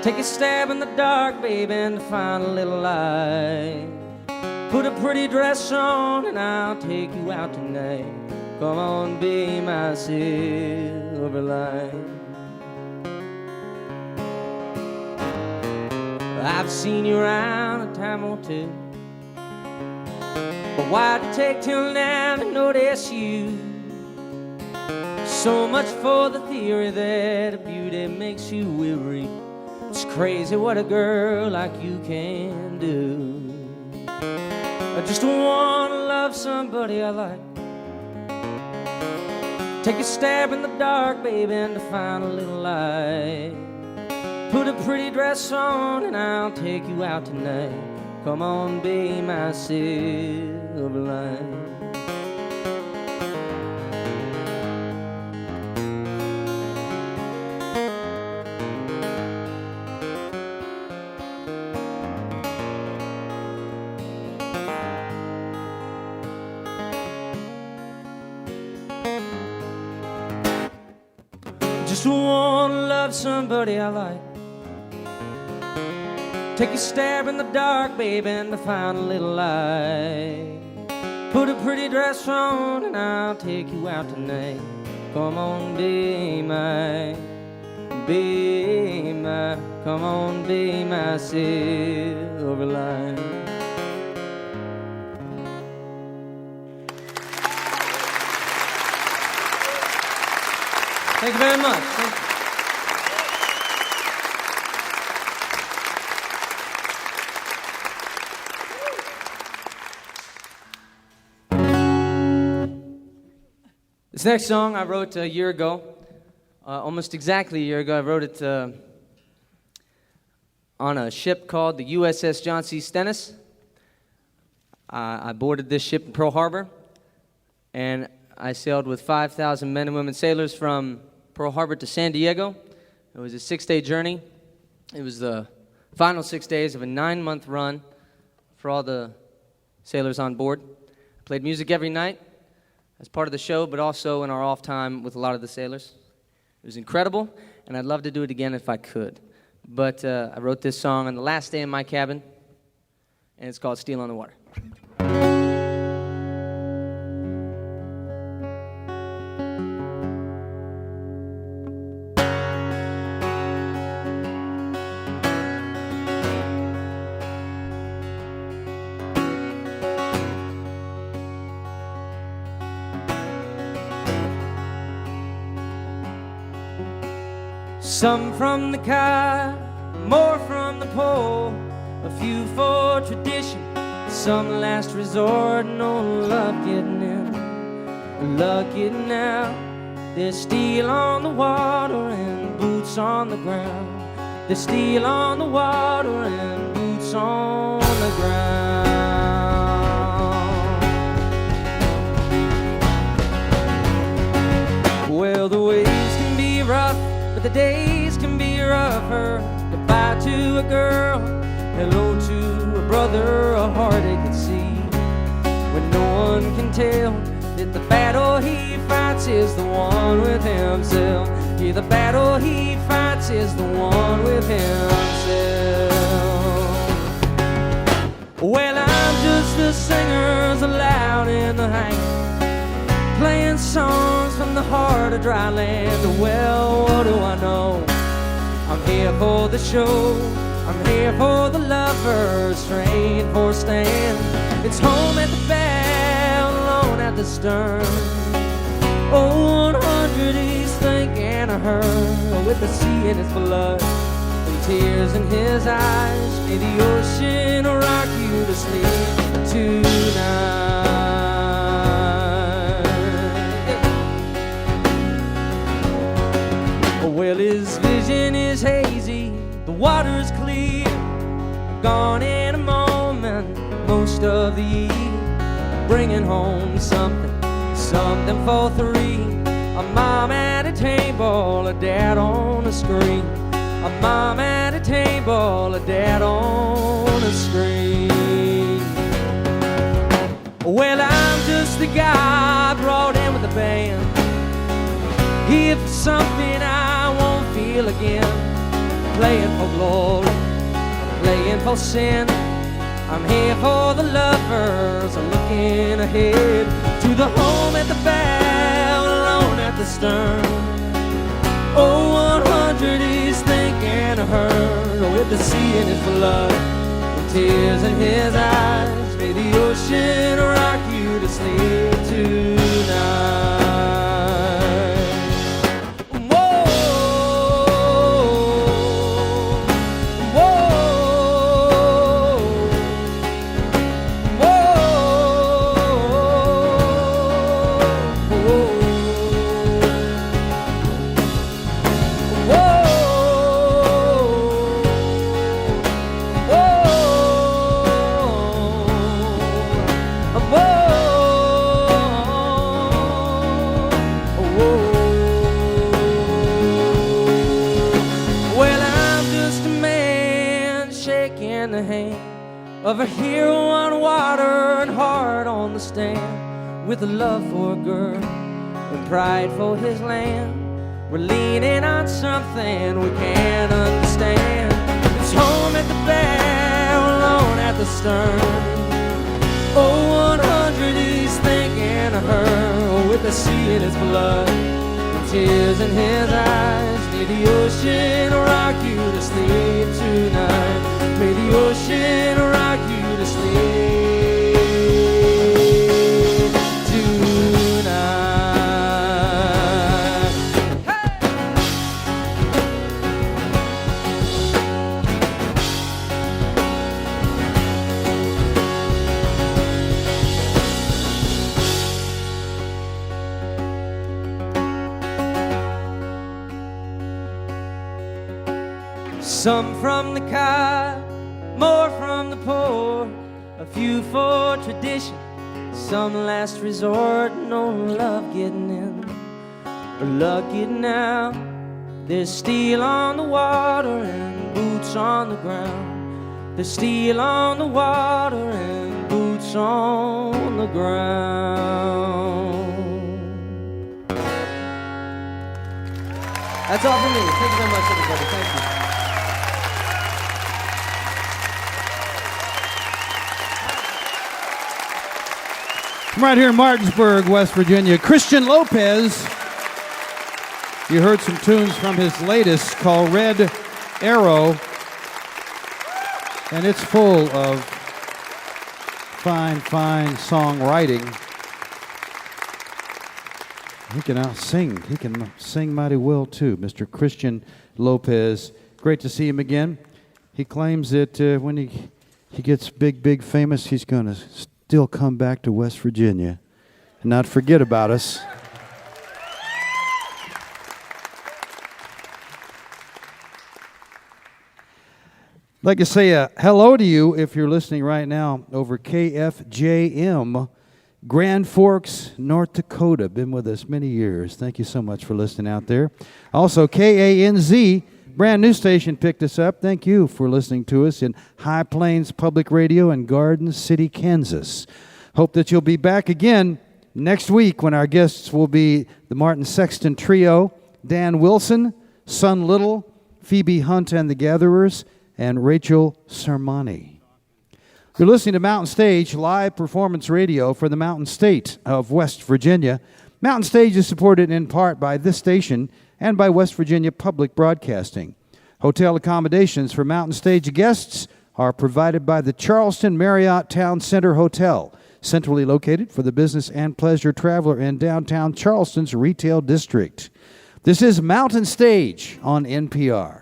Take a stab in the dark, baby, and find a little light. Put a pretty dress on and I'll take you out tonight. Come on, be my silver line. I've seen you around a time or two, but why'd it take till now to notice you? So much for the theory that beauty makes you weary. It's crazy what a girl like you can do. I just want to love somebody I like. Take a stab in the dark, baby, and to find a little light. Put a pretty dress on and I'll take you out tonight. Come on, be my silver line. Just want to love somebody I like. Take a stab in the dark, baby, and to find a little light. Put a pretty dress on and I'll take you out tonight. Come on, be my, come on, be my silver line. Thank you very much. Thank you. This next song I wrote a year ago, almost exactly a year ago. I wrote it on a ship called the USS John C. Stennis. I boarded this ship in Pearl Harbor, and I sailed with 5,000 men and women sailors from Pearl Harbor to San Diego. It was a 6-day journey. It was the final 6 days of a 9-month run for all the sailors on board. I played music every night as part of the show, but also in our off time with a lot of the sailors. It was incredible, and I'd love to do it again if I could. But I wrote this song on the last day in my cabin, and it's called Steel on the Water. Some from the kite, more from the pole, a few for tradition, some last resort, no luck getting in, luck getting out. There's steel on the water and boots on the ground. There's steel on the water and boots on the ground. Well, the waves can be rough, but the days can be rougher. Goodbye to a girl, hello to a brother, a heartache at sea. When no one can tell that the battle he fights is the one with himself. Yeah, the battle he fights is the one with himself. Well, I'm just a singer's aloud in the hangar, playing songs from the heart of dry land. Well, what do I know? I'm here for the show. I'm here for the lovers, train for stand. It's home at the bow, alone at the stern. Oh, 100 he's thinking of her, with the sea in his blood and tears in his eyes. May the ocean rock you to sleep tonight. Well, his vision is hazy, the water's clear, gone in a moment, most of the year, bringing home something for three. A mom at a table, a dad on a screen. A mom at a table, a dad on a screen. Well, I'm just the guy brought in with the band, here for something I won't feel again. Playing for glory, playing for sin. I'm here for the lovers, I'm looking ahead to the home at the bow, alone at the stern. Oh, 100 he's thinking of her, with the sea in his blood and tears in his eyes. May the ocean rock you to sleep tonight. Of a hero on water and heart on the stand, with a love for a girl and pride for his land. We're leaning on something we can't understand. It's home at the bow, alone at the stern. Oh, 100 he's thinking of her, with the sea in his blood and tears in his eyes. May the ocean rock you to sleep tonight. May the ocean rock you to sleep tonight. Hey! Some from the car, more from the poor, a few for tradition, some last resort. No love getting in, or luck getting out. There's steel on the water and boots on the ground. There's steel on the water and boots on the ground. That's all for me. Thank you very much, everybody. Thank you. From right here in Martinsburg, West Virginia, Christian Lopez. You heard some tunes from his latest called Red Arrow, and it's full of fine, fine songwriting. He can sing. He can sing mighty well, too, Mr. Christian Lopez. Great to see him again. He claims that when he gets big famous, he's going to still come back to West Virginia and not forget about us. I'd like to say hello to you if you're listening right now over KFJM, Grand Forks, North Dakota. Been with us many years. Thank you so much for listening out there. Also, KANZ, brand new station, picked us up. Thank you for listening to us in High Plains Public Radio in Garden City, Kansas. Hope that you'll be back again next week when our guests will be the Martin Sexton Trio, Dan Wilson, Son Little, Phoebe Hunt and the Gatherers, and Rachel Sermani. You're listening to Mountain Stage, live performance radio for the Mountain State of West Virginia. Mountain Stage is supported in part by this station and by West Virginia Public Broadcasting. Hotel accommodations for Mountain Stage guests are provided by the Charleston Marriott Town Center Hotel, centrally located for the business and pleasure traveler in downtown Charleston's retail district. This is Mountain Stage on NPR.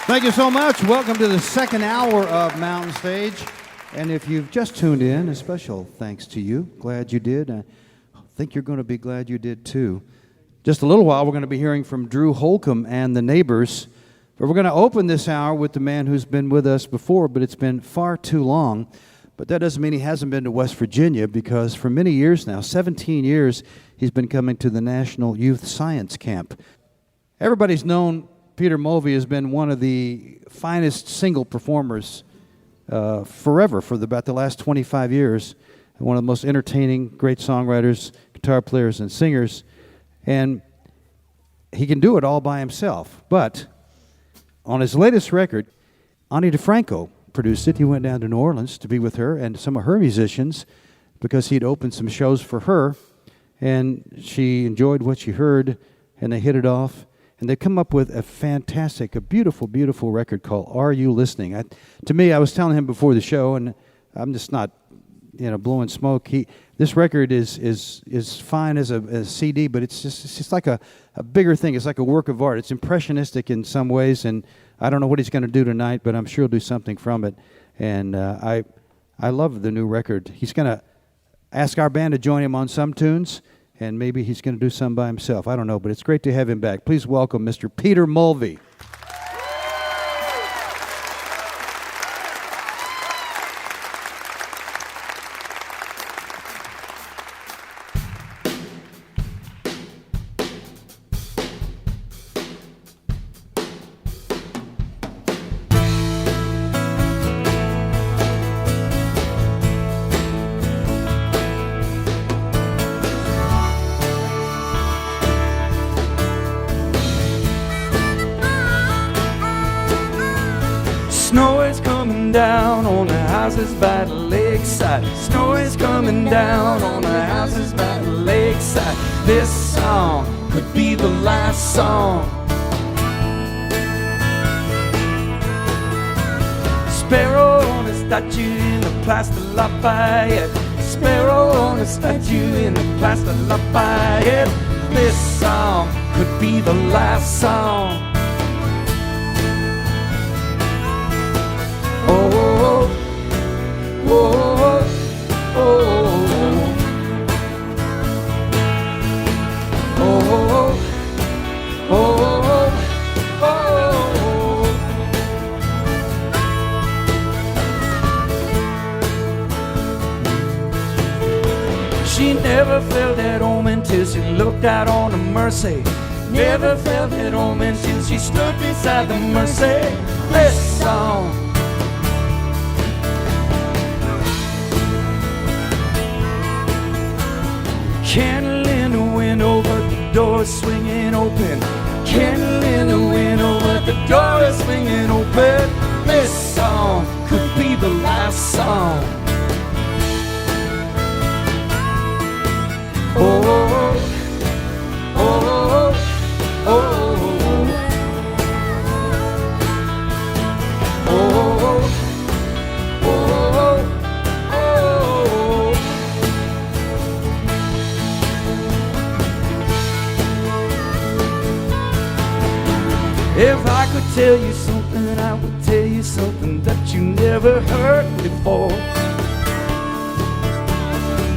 Thank you so much. Welcome to the second hour of Mountain Stage. And if you've just tuned in, a special thanks to you. Glad you did. I think you're going to be glad you did too. Just a little while, we're going to be hearing from Drew Holcomb and the Neighbors. But we're going to open this hour with the man who's been with us before, but it's been far too long. But that doesn't mean he hasn't been to West Virginia, because for many years now, 17 years, he's been coming to the National Youth Science Camp. Everybody's known Peter Mulvey has been one of the finest single performers forever, for about the last 25 years. One of the most entertaining, great songwriters, guitar players, and singers. And he can do it all by himself. But on his latest record, Ani DeFranco produced it. He went down to New Orleans to be with her and some of her musicians, because he'd opened some shows for her. And she enjoyed what she heard, and they hit it off. And they come up with a beautiful, beautiful record called Are You Listening? To me, I was telling him before the show, and I'm just not, blowing smoke. This record is fine as a CD, but it's just like a bigger thing. It's like a work of art. It's impressionistic in some ways, and I don't know what he's going to do tonight, but I'm sure he'll do something from it. And I love the new record. He's going to ask our band to join him on some tunes, and maybe he's going to do some by himself. I don't know, but it's great to have him back. Please welcome Mr. Peter Mulvey. Snow is coming down on the houses by the lakeside. Snow is coming down on the houses by the lakeside. This song could be the last song. Sparrow on a statue in the Place de Lafayette. Sparrow on a statue in the Place de Lafayette. This song could be the last song. Oh, oh, oh, oh, oh, oh, oh. She never felt at home until she looked out on the Mercy. Never felt at home until she stood beside the Mercy. This song. Candle in the wind over the door swinging open. Candle in the wind over the door swinging open. This song could be the last song. Oh, oh, oh, oh, oh, oh. If I could tell you something, I would tell you something that you never heard before.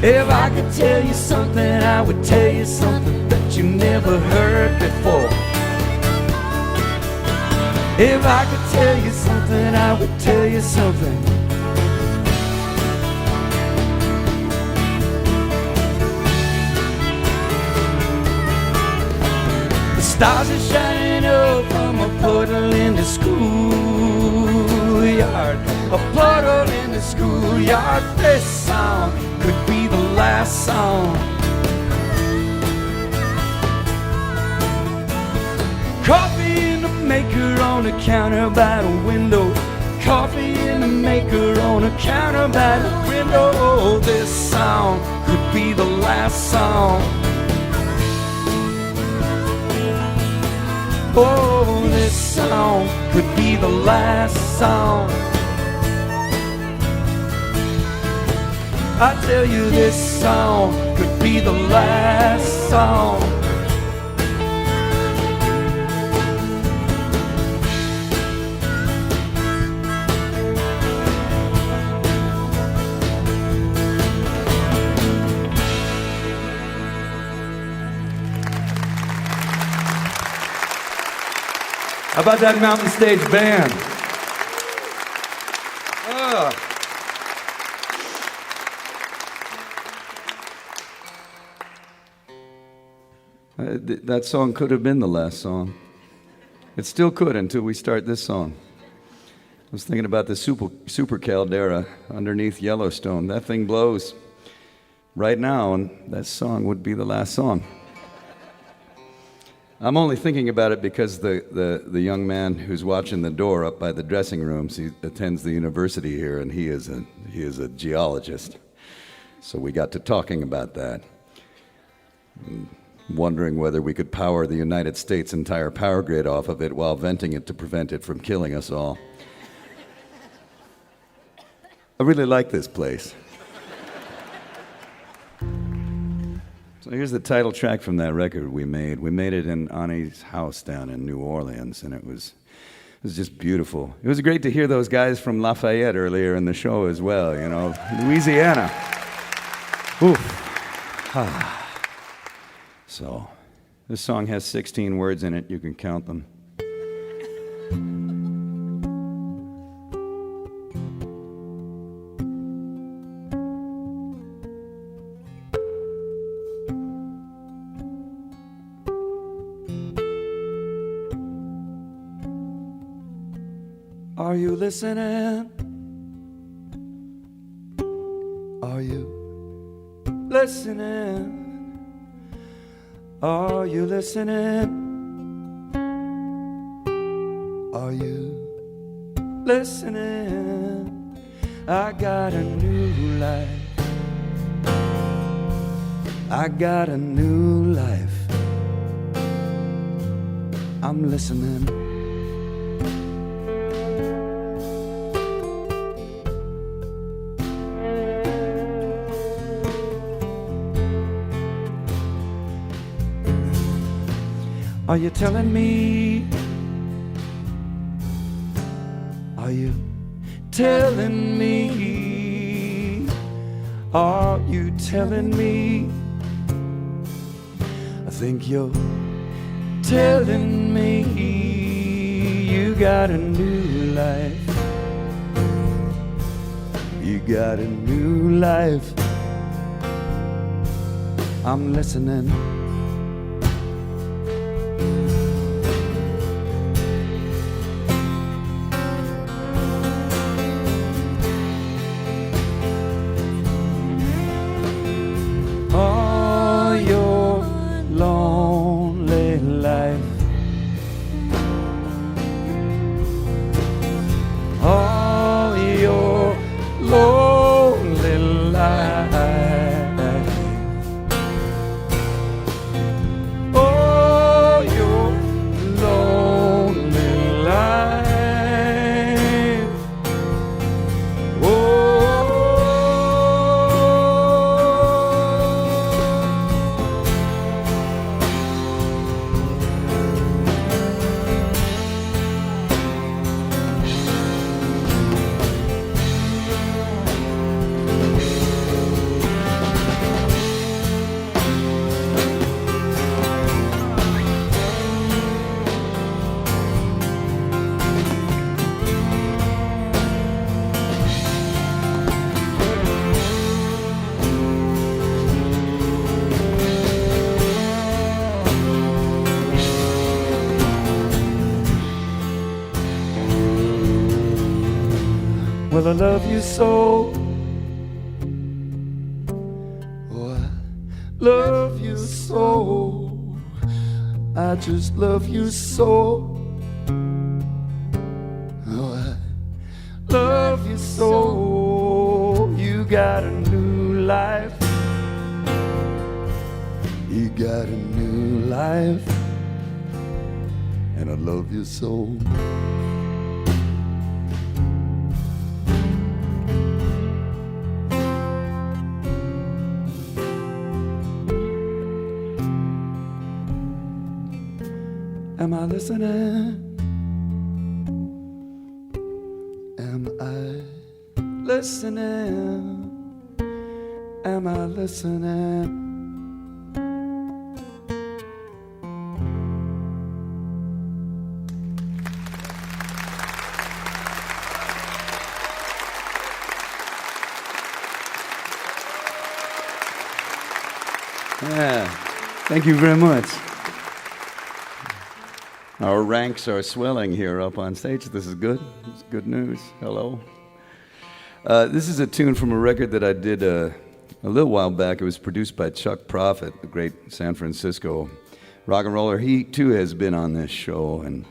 If I could tell you something, I would tell you something that you never heard before. If I could tell you something, I would tell you something. The stars are shining up from a puddle in the schoolyard. A puddle in the schoolyard. This song could be the last song. Coffee in the maker on the counter by the window. Coffee in the maker on the counter by the window. This song could be the last song. Oh, this song could be the last song. I tell you, this song could be the last song. How about that Mountain Stage band? That song could have been the last song. It still could until we start this song. I was thinking about the super caldera underneath Yellowstone. That thing blows right now, and that song would be the last song. I'm only thinking about it because the young man who's watching the door up by the dressing rooms, he attends the university here, and he is a geologist. So we got to talking about that, and wondering whether we could power the United States' entire power grid off of it while venting it to prevent it from killing us all. I really like this place. So here's the title track from that record we made. We made it in Ani's house down in New Orleans, and it was just beautiful. It was great to hear those guys from Lafayette earlier in the show as well, you know, Louisiana. Oof. Ah. So, this song has 16 words in it. You can count them. Are you listening? Are you listening? Are you listening? Are you listening? I got a new life. I got a new life. I'm listening. Are you telling me? Are you telling me? Are you telling me? I think you're telling me you got a new life. You got a new life. I'm listening. Well, I love you so. Oh, I love you so. I just love you so. Oh, I love you so. You got a new life. You got a new life. And I love you so. Am I listening? Am I listening? Am I listening? Yeah, thank you very much. Our ranks are swelling here up on stage. This is good. It's good news. Hello. This is a tune from a record that I did a little while back. It was produced by Chuck Prophet, the great San Francisco rock and roller. He, too, has been on this show and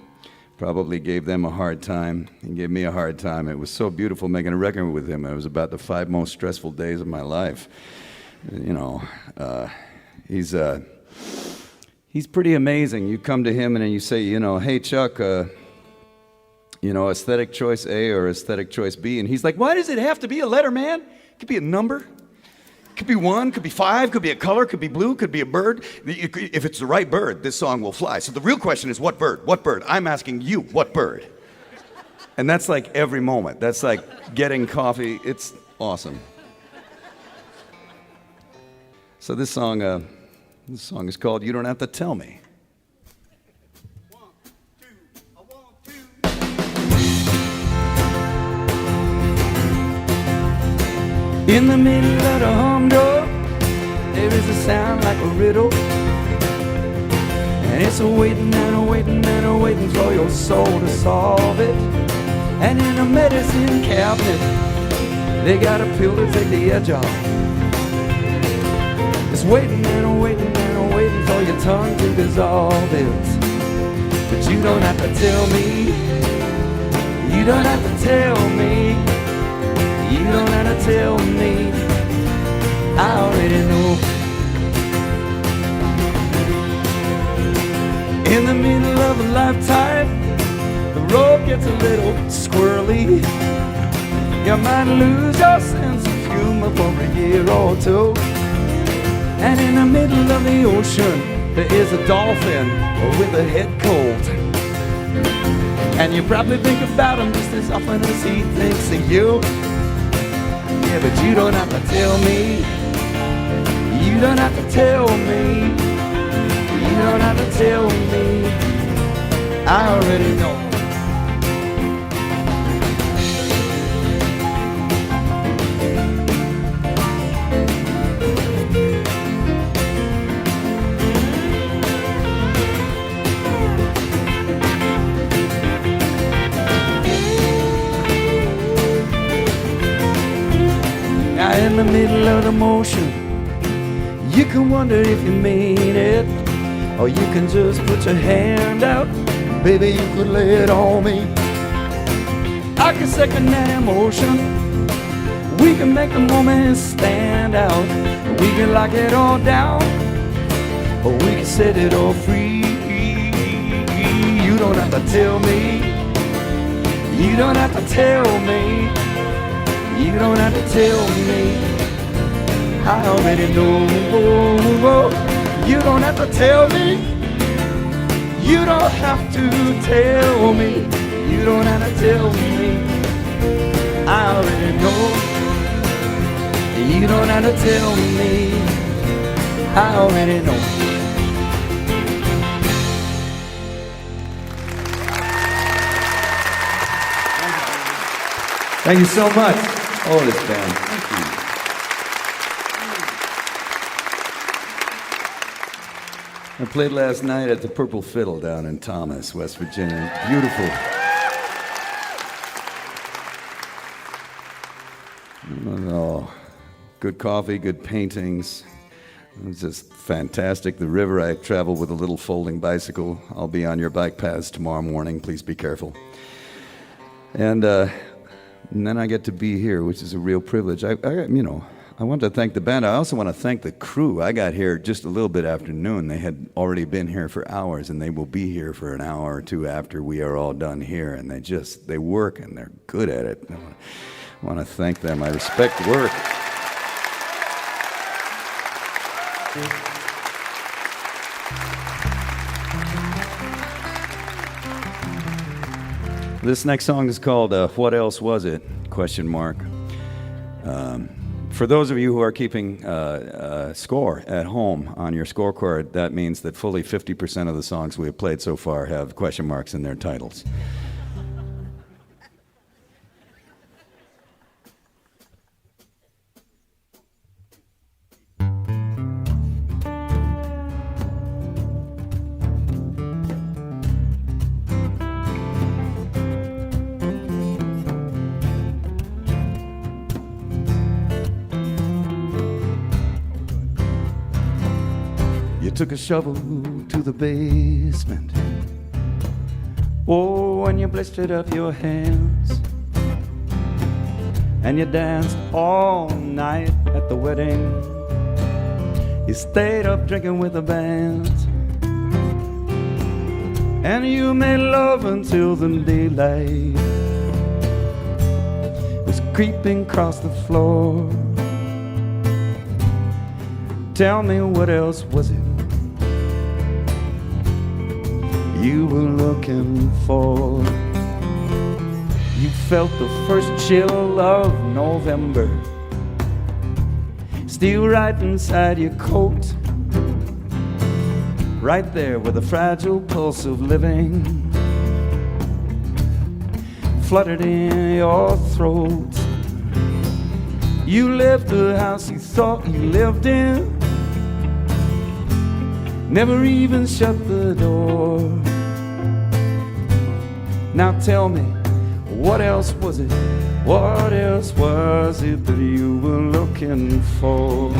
probably gave them a hard time. He gave me a hard time. It was so beautiful making a record with him. It was about the 5 most stressful days of my life. You know, he's pretty amazing. You come to him and then you say, you know, hey, Chuck, you know, aesthetic choice A or aesthetic choice B. And he's like, why does it have to be a letter, man? It could be a number. It could be 1, could be 5, could be a color, could be blue, could be a bird. If it's the right bird, this song will fly. So the real question is, what bird? What bird? I'm asking you, what bird? And that's like every moment. That's like getting coffee. It's awesome. So this song is called You Don't Have to Tell Me. 1, 2, 1, 2. In the middle of the humdrum, there is a sound like a riddle, and it's a waiting and a waiting and a waiting for your soul to solve it. And in a medicine cabinet, they got a pill to take the edge off. It's waiting and a waiting and a waiting for your tongue to dissolve it. But you don't have to tell me. You don't have to tell me. You don't have to tell me. I already know. In the middle of a lifetime, the road gets a little squirrely. You might lose your sense of humor for a year or two. And in the middle of the ocean, there is a dolphin with a head cold. And you probably think about him just as often as he thinks of you. Yeah, but you don't have to tell me. You don't have to tell me. You don't have to tell me. I already know. In the middle of the motion, you can wonder if you mean it, or you can just put your hand out. Baby, you could lay it on me. I can second that emotion. We can make the moment stand out. We can lock it all down, or we can set it all free. You don't have to tell me. You don't have to tell me. You don't have to tell me. I already know. You don't have to tell me. You don't have to tell me. You don't have to tell me. I already know. You don't have to tell me. I already know. Thank you so much. Oh, this band. Thank you. I played last night at the Purple Fiddle down in Thomas, West Virginia. Beautiful. Oh, good coffee, good paintings. It was just fantastic. The river, I traveled with a little folding bicycle. I'll be on your bike paths tomorrow morning. Please be careful. And then I get to be here, which is a real privilege. I want to thank the band. I also want to thank the crew. I got here just a little bit after noon. They had already been here for hours, and they will be here for an hour or two after we are all done here. And they work, and they're good at it. I want to thank them. I respect work. This next song is called What Else Was It? ? For those of you who are keeping score at home on your scorecard, that means that fully 50% of the songs we have played so far have question marks in their titles. You took a shovel to the basement. Oh, and you blistered up your hands. And you danced all night at the wedding. You stayed up drinking with the band. And you made love until the daylight was creeping across the floor. Tell me, what else was it you were looking for? You felt the first chill of November still right inside your coat, right there with the fragile pulse of living fluttered in your throat. You left the house you thought you lived in, never even shut the door. Now tell me, what else was it? What else was it that you were looking for?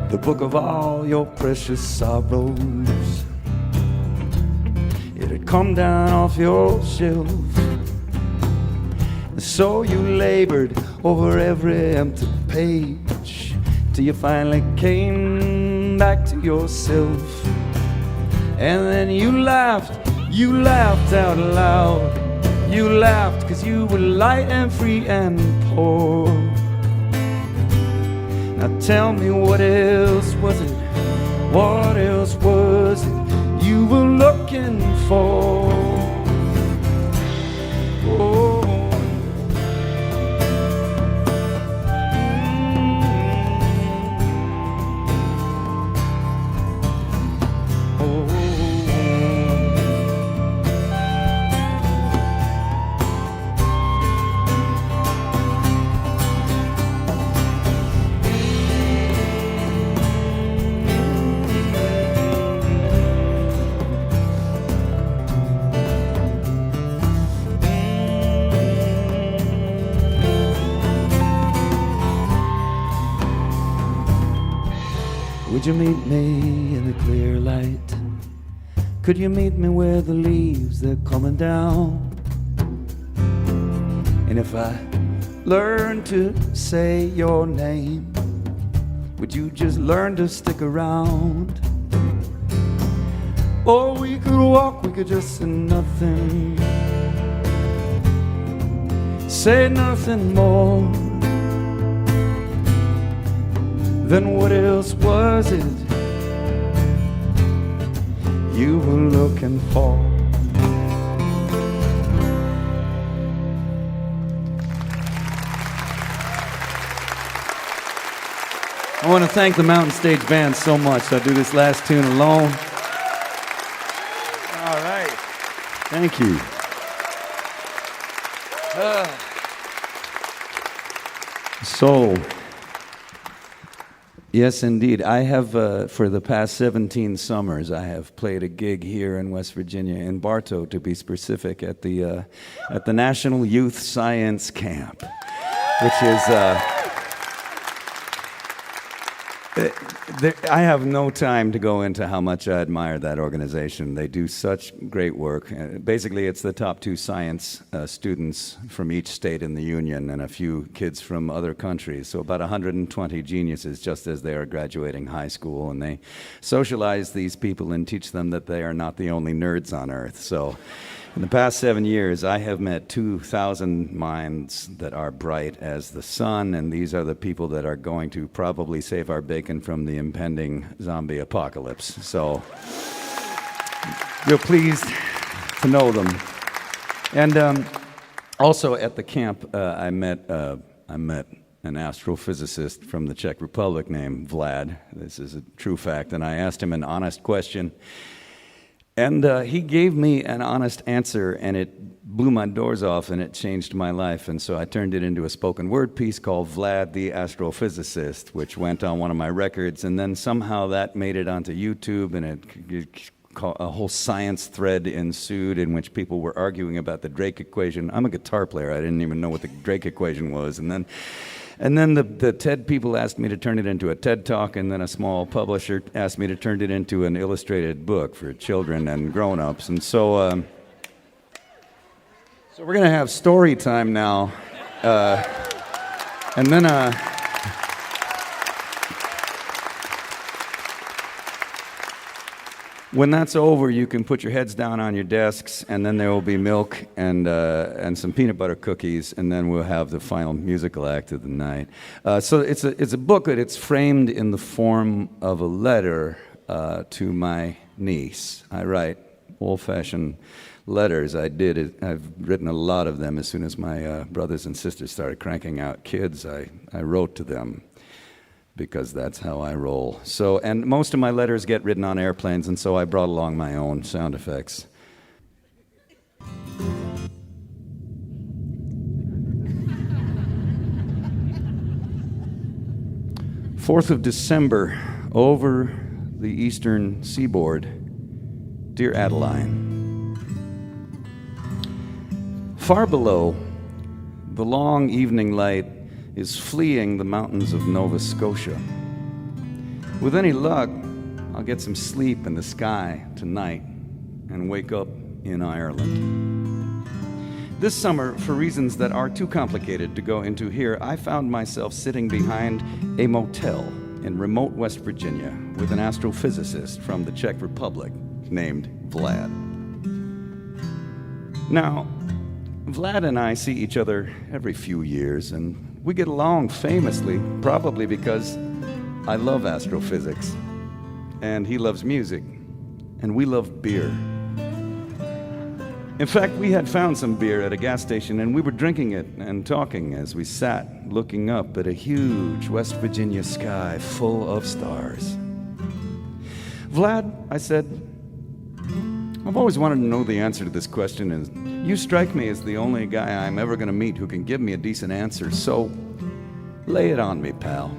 The book of all your precious sorrows, it had come down off your shelf. So you labored over every empty page till you finally came back to yourself. And then you laughed out loud. You laughed 'cause you were light and free and poor. Now tell me, what else was it? What else was it you were looking for? Oh. Would you meet me in the clear light? Could you meet me where the leaves they're coming down? And if I learn to say your name, would you just learn to stick around? Or we could walk, we could just say nothing, say nothing more. Then what else was it you were looking for? I want to thank the Mountain Stage Band so much. I do this last tune alone. All right. Thank you. So, yes, indeed. I have, for the past 17 summers, I have played a gig here in West Virginia, in Bartow, to be specific, at the National Youth Science Camp, which is. I have no time to go into how much I admire that organization. They do such great work. Basically, it's the top 2 science students from each state in the union and a few kids from other countries. So about 120 geniuses just as they are graduating high school. And they socialize these people and teach them that they are not the only nerds on Earth. So in the past 7 years, I have met 2,000 minds that are bright as the sun, and these are the people that are going to probably save our bacon from the impending zombie apocalypse. So you're pleased to know them. And also at the camp, I met an astrophysicist from the Czech Republic named Vlad. This is a true fact, and I asked him an honest question. And he gave me an honest answer, and it blew my doors off, and it changed my life. And so I turned it into a spoken word piece called Vlad the Astrophysicist, which went on one of my records. And then somehow that made it onto YouTube, and a whole science thread ensued in which people were arguing about the Drake equation. I'm a guitar player. I didn't even know what the Drake equation was. And then the TED people asked me to turn it into a TED Talk, and then a small publisher asked me to turn it into an illustrated book for children and grown-ups. And so we're going to have story time now. And then when that's over, you can put your heads down on your desks, and then there will be milk and some peanut butter cookies, and then we'll have the final musical act of the night. So it's a book, but it's framed in the form of a letter to my niece. I write old-fashioned letters. I've written a lot of them. As soon as my brothers and sisters started cranking out kids, I wrote to them, because that's how I roll. So, and most of my letters get written on airplanes, and so I brought along my own sound effects. 4th of December, over the eastern seaboard. Dear Adeline, far below, the long evening light is fleeing the mountains of Nova Scotia. With any luck, I'll get some sleep in the sky tonight and wake up in Ireland. This summer, for reasons that are too complicated to go into here, I found myself sitting behind a motel in remote West Virginia with an astrophysicist from the Czech Republic named Vlad. Now, Vlad and I see each other every few years, and we get along famously, probably because I love astrophysics, and he loves music, and we love beer. In fact, we had found some beer at a gas station, and we were drinking it and talking as we sat looking up at a huge West Virginia sky full of stars. Vlad, I said, I've always wanted to know the answer to this question, and you strike me as the only guy I'm ever going to meet who can give me a decent answer, so lay it on me, pal.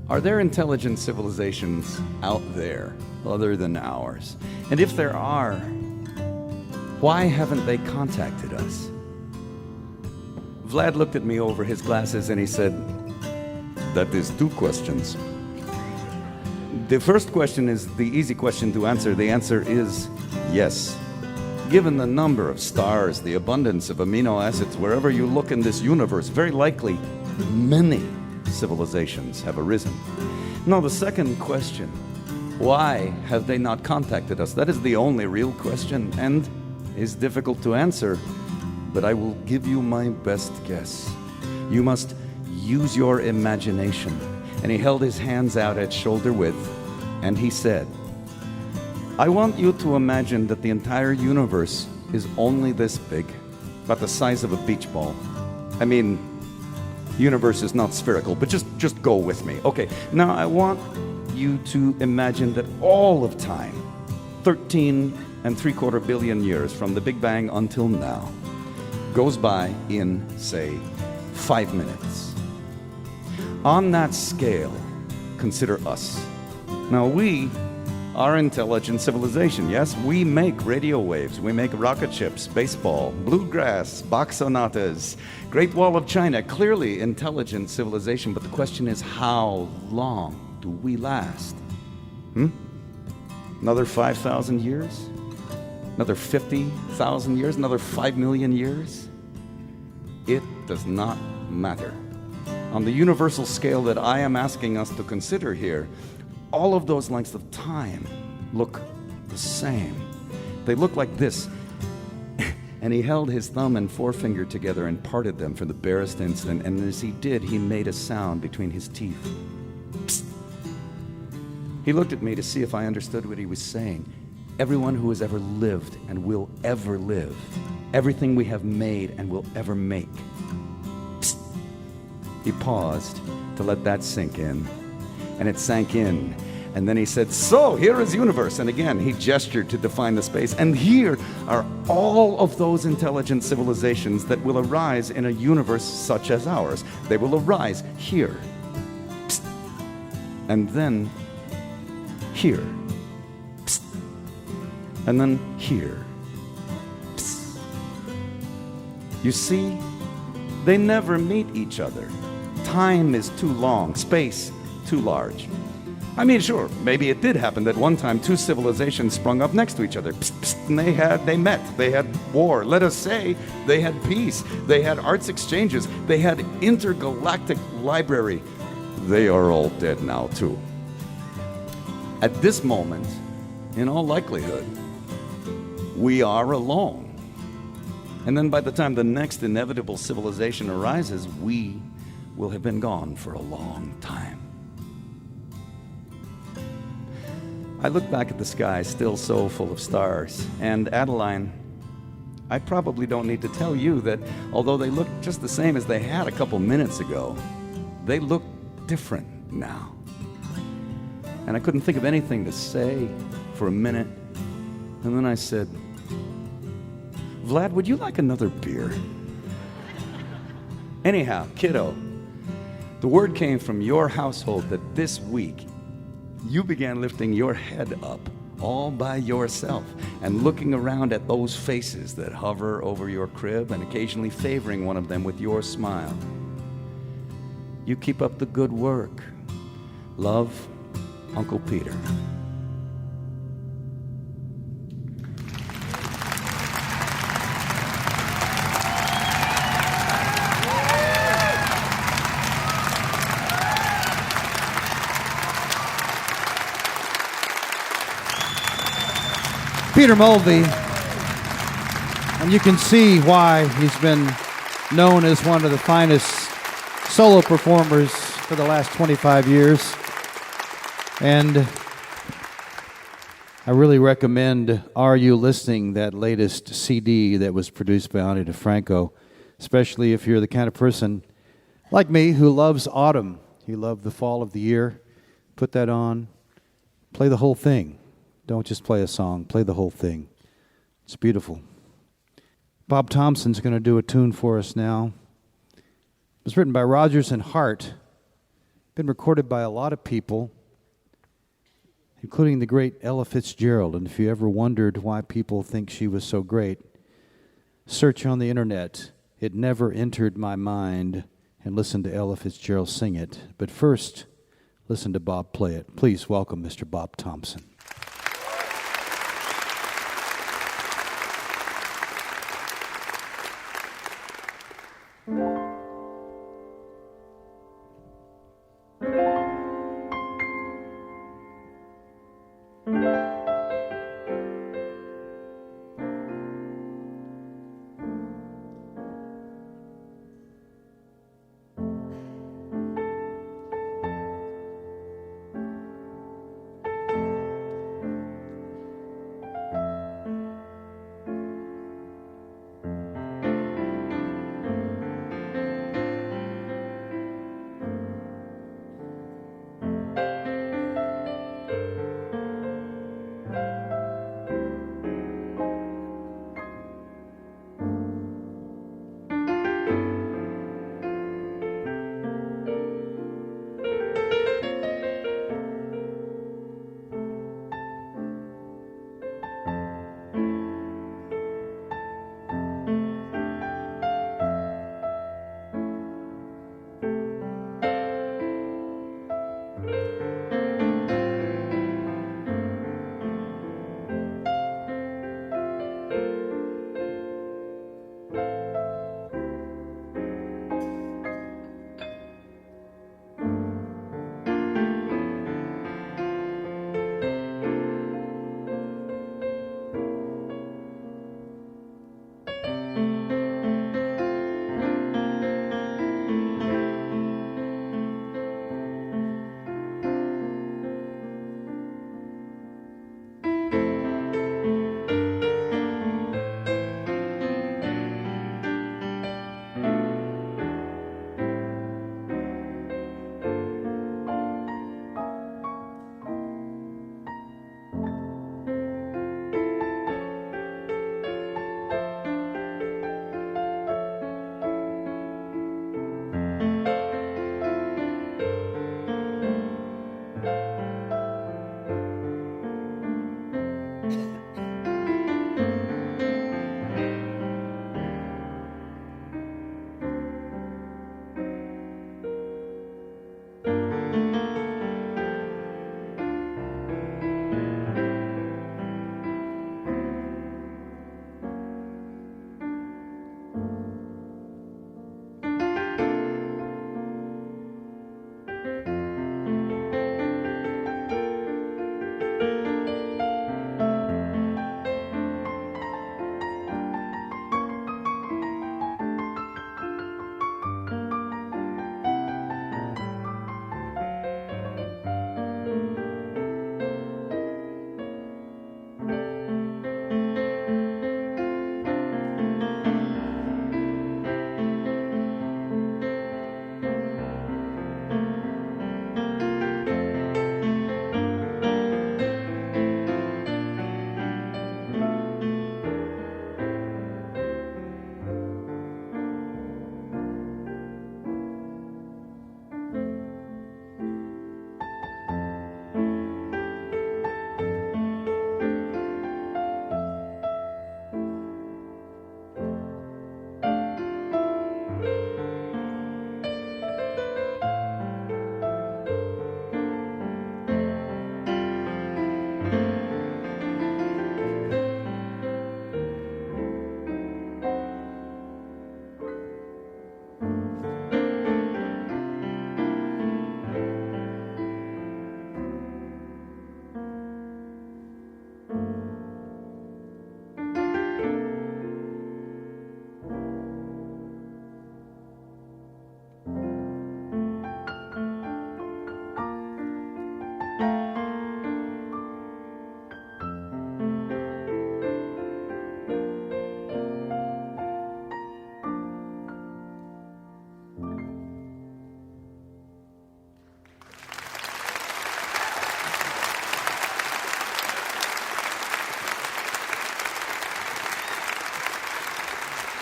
Are there intelligent civilizations out there other than ours? And if there are, why haven't they contacted us? Vlad looked at me over his glasses and he said, that is 2 questions. The first question is the easy question to answer. The answer is yes. Given the number of stars, the abundance of amino acids, wherever you look in this universe, very likely many civilizations have arisen. Now, the second question, why have they not contacted us? That is the only real question and is difficult to answer, but I will give you my best guess. You must use your imagination. And he held his hands out at shoulder width, and he said, I want you to imagine that the entire universe is only this big, about the size of a beach ball. I mean, universe is not spherical, but just go with me. Okay, now I want you to imagine that all of time, 13 3/4 billion years from the Big Bang until now, goes by in, say, 5 minutes. On that scale, consider us. Now, we are intelligent civilization. Yes, we make radio waves, we make rocket ships, baseball, bluegrass, Bach sonatas, Great Wall of China. Clearly intelligent civilization, but the question is, how long do we last? Another 5,000 years? Another 50,000 years? Another 5 million years? It does not matter. On the universal scale that I am asking us to consider here, all of those lengths of time look the same. They look like this. And he held his thumb and forefinger together and parted them for the barest instant, and as he did, he made a sound between his teeth. Psst. He looked at me to see if I understood what he was saying. Everyone who has ever lived and will ever live, everything we have made and will ever make. Psst. He paused to let that sink in, and it sank in. And then he said, so here is universe. And again, he gestured to define the space. And here are all of those intelligent civilizations that will arise in a universe such as ours. They will arise here. Psst. And then here. Psst. And then here. Psst. You see, they never meet each other. Time is too long, space too large. I mean, sure, maybe it did happen that one time two civilizations sprung up next to each other. Psst, psst, and they met, they had war. Let us say they had peace, they had arts exchanges, they had intergalactic library. They are all dead now, too. At this moment, in all likelihood, we are alone. And then by the time the next inevitable civilization arises, we will have been gone for a long time. I look back at the sky, still so full of stars, and Adeline, I probably don't need to tell you that although they look just the same as they had a couple minutes ago, they look different now. And I couldn't think of anything to say for a minute, and then I said, Vlad, would you like another beer? Anyhow, kiddo, the word came from your household that this week you began lifting your head up all by yourself and looking around at those faces that hover over your crib and occasionally favoring one of them with your smile. You keep up the good work. Love, Uncle Peter. Peter Mulvey, and you can see why he's been known as one of the finest solo performers for the last 25 years. And I really recommend Are You Listening, that latest CD that was produced by Ani DeFranco, especially if you're the kind of person like me who loves autumn. You love the fall of the year. Put that on. Play the whole thing. Don't just play a song, play the whole thing. It's beautiful. Bob Thompson's going to do a tune for us now. It was written by Rodgers and Hart. Been recorded by a lot of people, including the great Ella Fitzgerald. And if you ever wondered why people think she was so great, search on the internet. It never entered my mind, and listen to Ella Fitzgerald sing it. But first, listen to Bob play it. Please welcome Mr. Bob Thompson.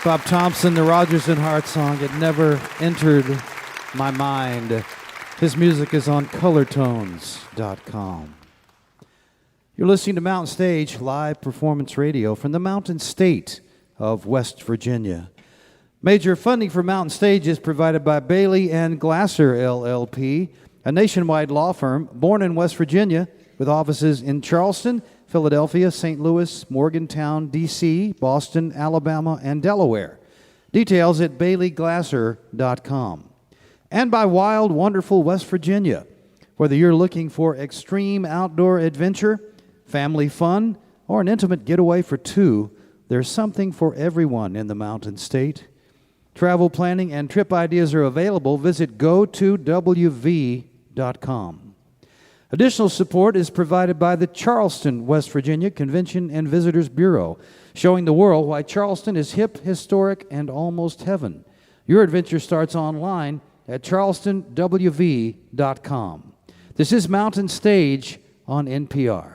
Bob Thompson, the Rodgers and Hart song, It Never Entered My Mind. His music is on colortones.com. You're listening to Mountain Stage live performance radio from the Mountain State of West Virginia. Major funding for Mountain Stage is provided by Bailey and Glasser, LLP, a nationwide law firm born in West Virginia with offices in Charleston, Philadelphia, St. Louis, Morgantown, D.C., Boston, Alabama, and Delaware. Details at baileyglasser.com. And by Wild, Wonderful West Virginia. Whether you're looking for extreme outdoor adventure, family fun, or an intimate getaway for two, there's something for everyone in the Mountain State. Travel planning and trip ideas are available. Visit go2wv.com. Additional support is provided by the Charleston, West Virginia Convention and Visitors Bureau, showing the world why Charleston is hip, historic, and almost heaven. Your adventure starts online at charlestonwv.com. This is Mountain Stage on NPR.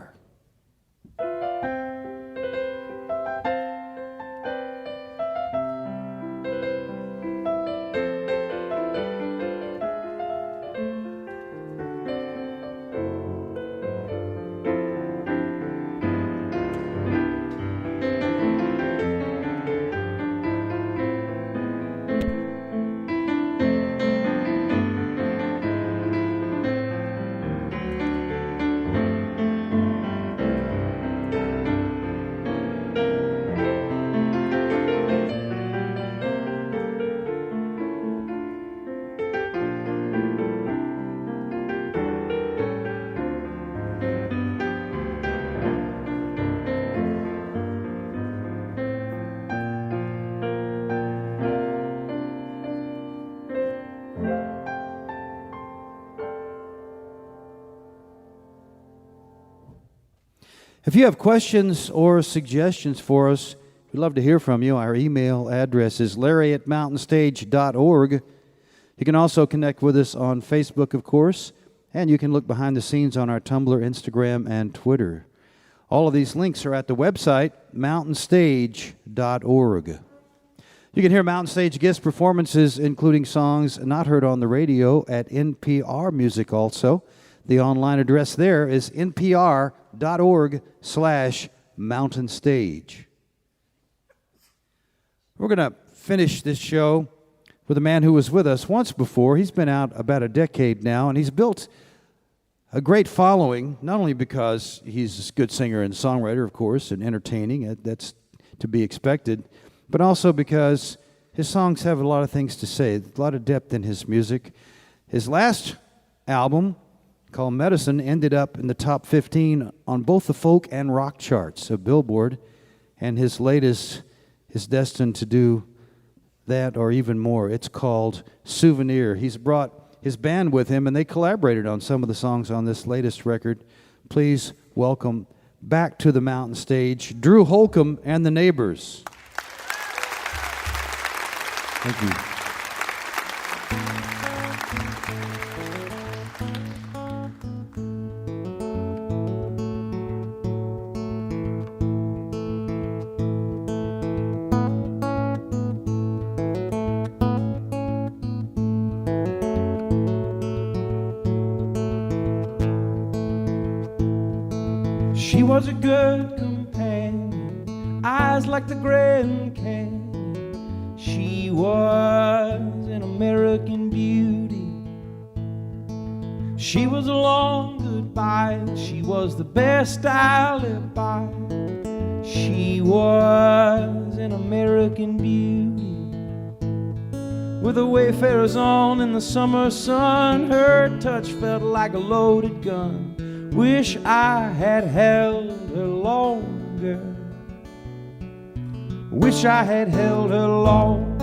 If you have questions or suggestions for us, we'd love to hear from you. Our email address is larry@mountainstage.org. You can also connect with us on Facebook, of course, and you can look behind the scenes on our Tumblr, Instagram, and Twitter. All of these links are at the website, mountainstage.org. You can hear Mountain Stage guest performances, including songs not heard on the radio, at NPR Music also. The online address there is npr.org/Mountain Stage. We're going to finish this show with a man who was with us once before. He's been out about a decade now, and he's built a great following, not only because he's a good singer and songwriter, of course, and entertaining, that's to be expected, but also because his songs have a lot of things to say, a lot of depth in his music. His last album, called Medicine, ended up in the top 15 on both the folk and rock charts of Billboard, and his latest is destined to do that or even more. It's called Souvenir. He's brought his band with him, and they collaborated on some of the songs on this latest record. Please welcome back to the Mountain Stage, Drew Holcomb and the Neighbors. Thank you. She was a good companion, eyes like the Grand Canyon. She was an American beauty. She was a long goodbye. She was the best I'll ever buy. She was an American beauty. With the wayfarers on in the summer sun, her touch felt like a loaded gun. Wish I had held her longer. Wish I had held her long.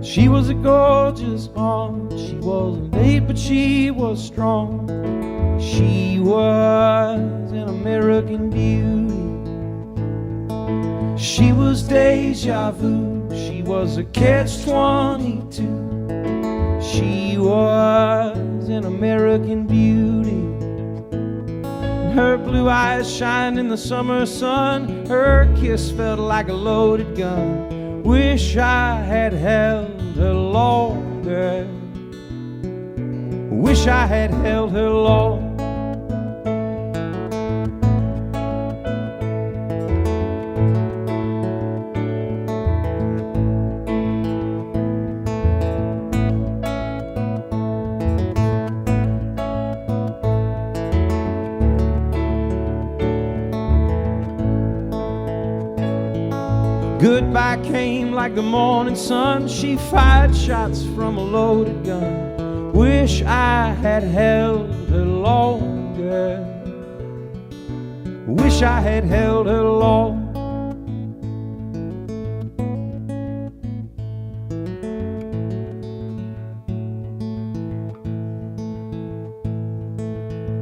She was a gorgeous aunt. She wasn't late, but she was strong. She was an American beauty. She was deja vu. She was a catch-22. She was an American beauty. Her blue eyes shined in the summer sun. Her kiss felt like a loaded gun. Wish I had held her longer. Wish I had held her long. Goodbye came like the morning sun. She fired shots from a loaded gun. Wish I had held her longer. Wish I had held her long.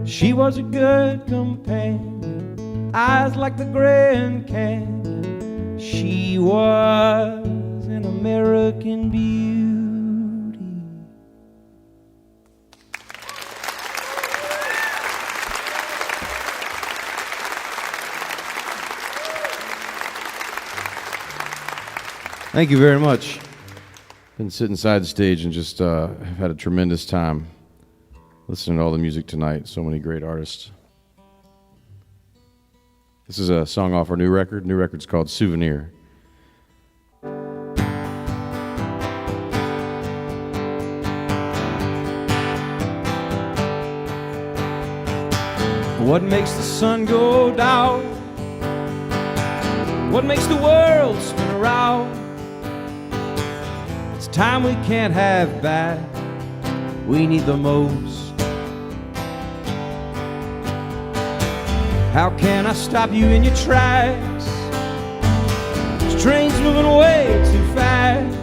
She was a good companion, eyes like the Grand Canyon. She was an American beauty. Thank you very much. Been sitting side the stage and just have had a tremendous time listening to all the music tonight. So many great artists. This is a song off our new record. New record's called Souvenir. What makes the sun go down? What makes the world spin around? It's time we can't have back. We need the most. How can I stop you in your tracks? This train's moving way too fast.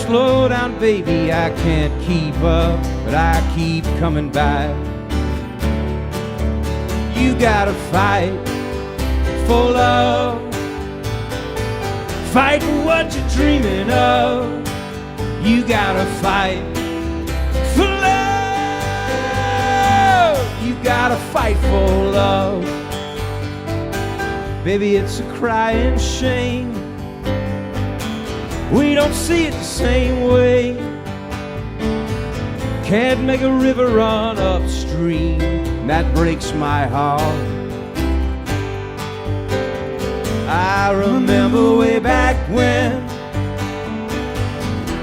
Slow down, baby, I can't keep up, but I keep coming back. You gotta fight for love. Fight for what you're dreaming of. You gotta fight for love. You gotta fight for love. Baby, it's a crying shame we don't see it the same way. Can't make a river run upstream, that breaks my heart. I remember way back when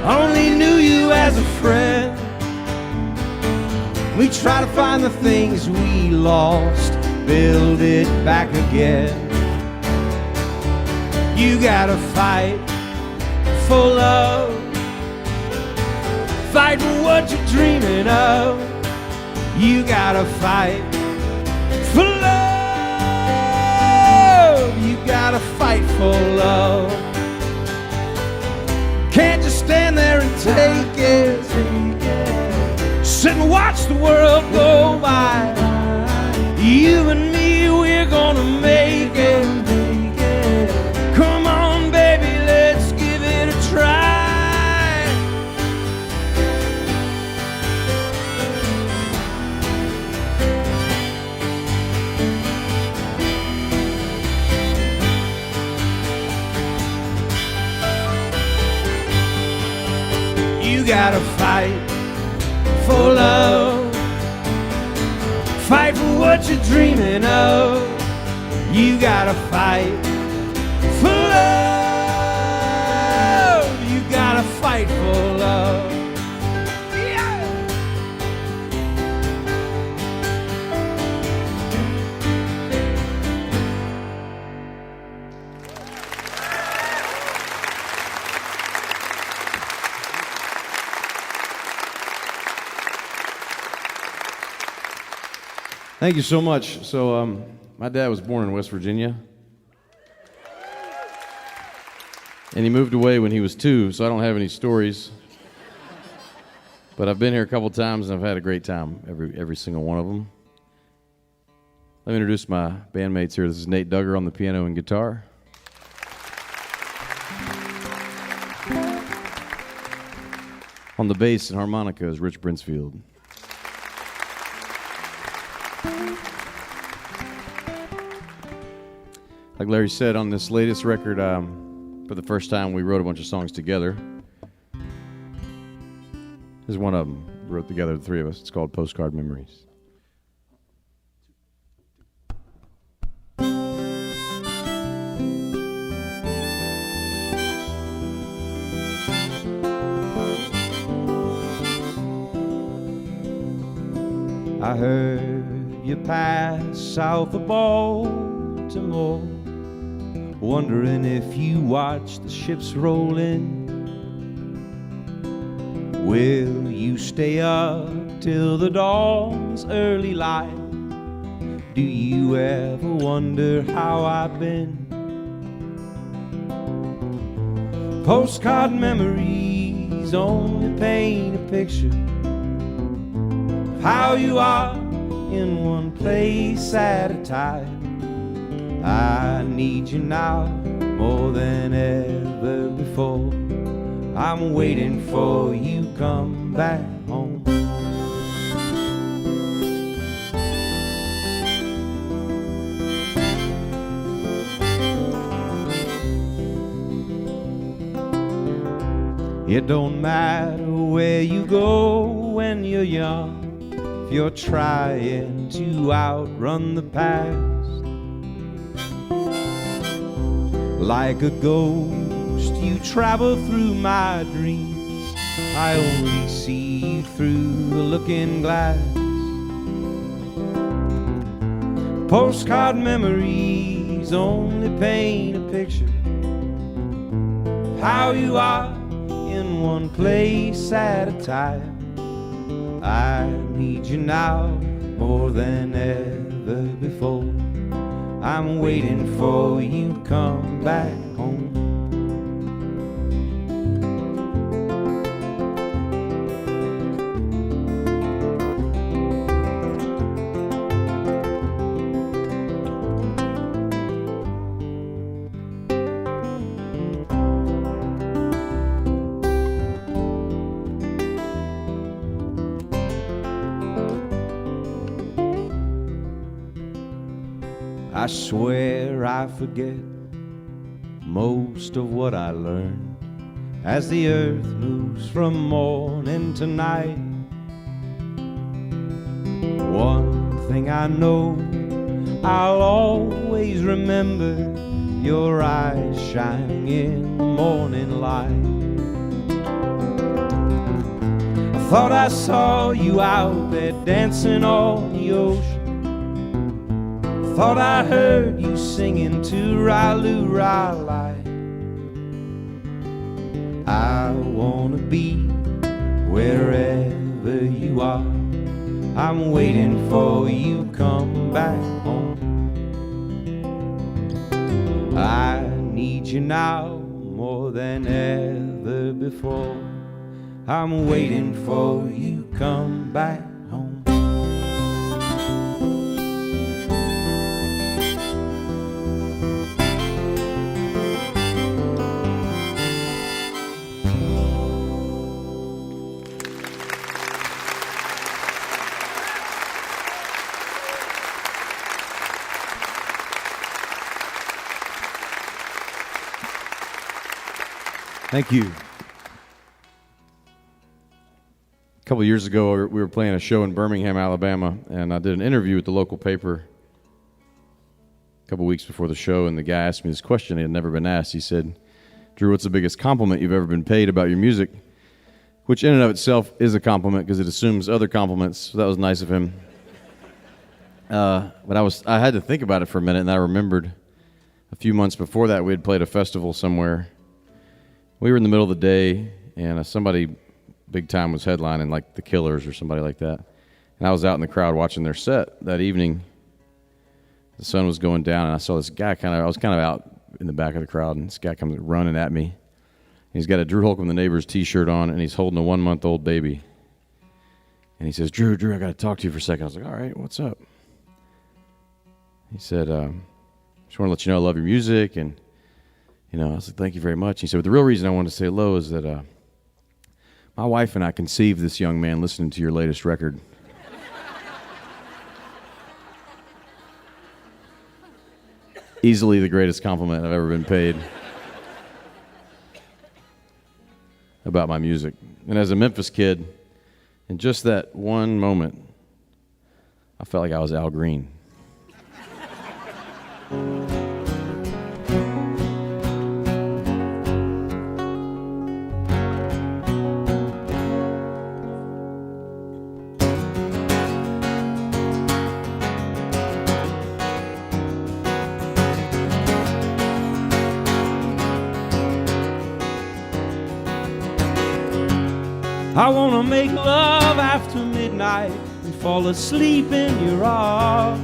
only knew you as a friend. We try to find the things we lost, build it back again. You gotta fight for love, fight for what you're dreaming of. You gotta fight for love. You gotta fight for love. Can't just stand there and take it. Sit and watch the world go by. You and me, we're gonna make it. Come on, baby, let's give it a try. You gotta fight for love, fight for what you're dreaming of. You gotta fight for love. You gotta fight for love. Yeah. Thank you so much. So, my dad was born in West Virginia. And he moved away when he was 2, so I don't have any stories. But I've been here a couple times, and I've had a great time, every single one of them. Let me introduce my bandmates here. This is Nate Duggar on the piano and guitar. On the bass and harmonica is Rich Brinsfield. Like Larry said, on this latest record, for the first time, we wrote a bunch of songs together. This is one of them. We wrote together, the three of us. It's called Postcard Memories. I heard you pass south of Baltimore, wondering if you watch the ships roll in. Will you stay up till the dawn's early light? Do you ever wonder how I've been? Postcard memories only paint a picture of how you are in one place at a time. I need you now more than ever before. I'm waiting for you to come back home. It don't matter where you go when you're young, if you're trying to outrun the past. Like a ghost, you travel through my dreams. I only see you through a looking glass. Postcard memories only paint a picture of how you are in one place at a time. I need you now more than ever before. I'm waiting for you to come back home. I swear I forget most of what I learned as the earth moves from morning to night. One thing I know, I'll always remember your eyes shining in the morning light. I thought I saw you out there dancing on the ocean. Thought I heard you singing to Ra-Lu-Ra-Lai. I wanna be wherever you are. I'm waiting for you come back home. I need you now more than ever before. I'm waiting for you come back home. Thank you. A couple of years ago, we were playing a show in Birmingham, Alabama, and I did an interview with the local paper a couple of weeks before the show, and the guy asked me this question he had never been asked. He said, "Drew, what's the biggest compliment you've ever been paid about your music?" Which in and of itself is a compliment because it assumes other compliments, so that was nice of him. But I had to think about it for a minute, and I remembered a few months before that we had played a festival somewhere. We were in the middle of the day, and somebody big time was headlining, like the Killers or somebody like that. And I was out in the crowd watching their set that evening. The sun was going down, and I saw this guy I was kind of out in the back of the crowd, and this guy comes running at me. He's got a Drew Holcomb the Neighbors t-shirt on, and he's holding a 1-month-old baby. And he says, Drew, I got to talk to you for a second. I was like, all right, what's up? He said, just want to let you know I love your music, and I was like, thank you very much. He said, the real reason I wanted to say hello is that my wife and I conceived this young man listening to your latest record. Easily the greatest compliment I've ever been paid about my music. And as a Memphis kid, in just that one moment, I felt like I was Al Green. I wanna make love after midnight and fall asleep in your arms.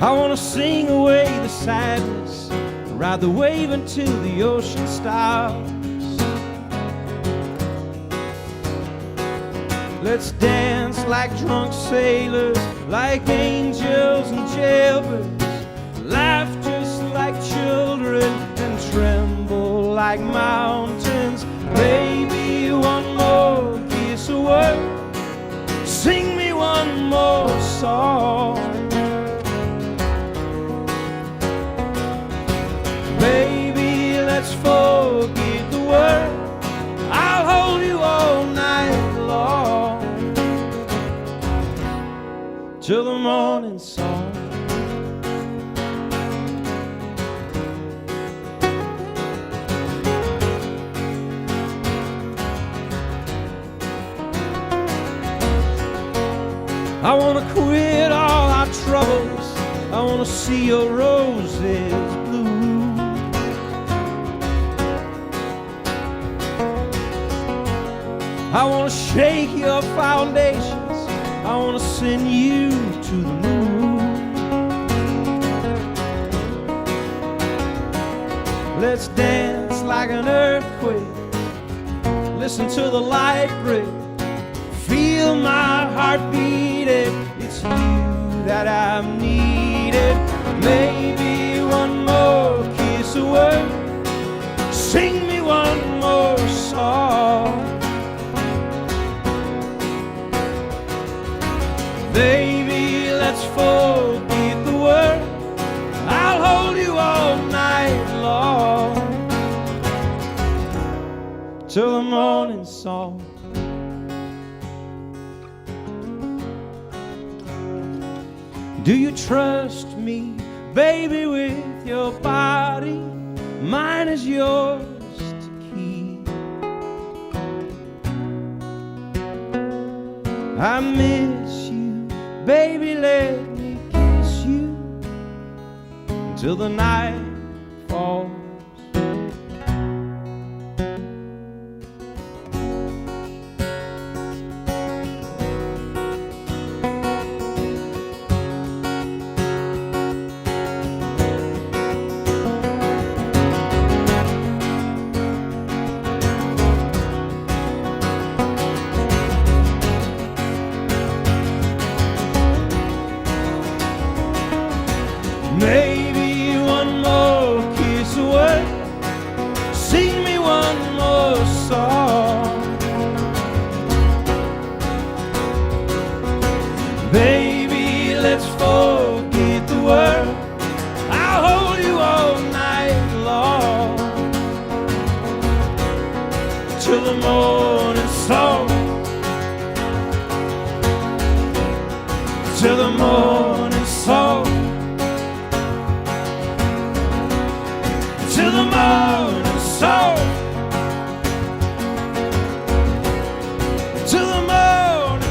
I wanna sing away the sadness, ride the wave until the ocean stops. Let's dance like drunk sailors, like angels and jailbirds, laugh just like children and tremble like mountains. Baby, one more kiss a word, sing me one more song. Baby, let's forget the world, I'll hold you all night long till the morning song. I wanna quit all our troubles, I wanna see your roses blue. I wanna shake your foundations, I wanna send you to the moon. Let's dance like an earthquake, listen to the light break, feel my heart beating, it's you that I'm needing. Maybe one more kiss a word, sing me one more song. let's forget the world. I'll hold you all night long till the morning song. Do you trust me, baby, with your body? Mine is yours to keep. I miss you, baby, let me kiss you until the night falls. Maybe one more kiss away, sing me one more song. Baby, let's forget the world. I'll hold you all night long till the morning song, till the morning song. Till the morning song, till the morning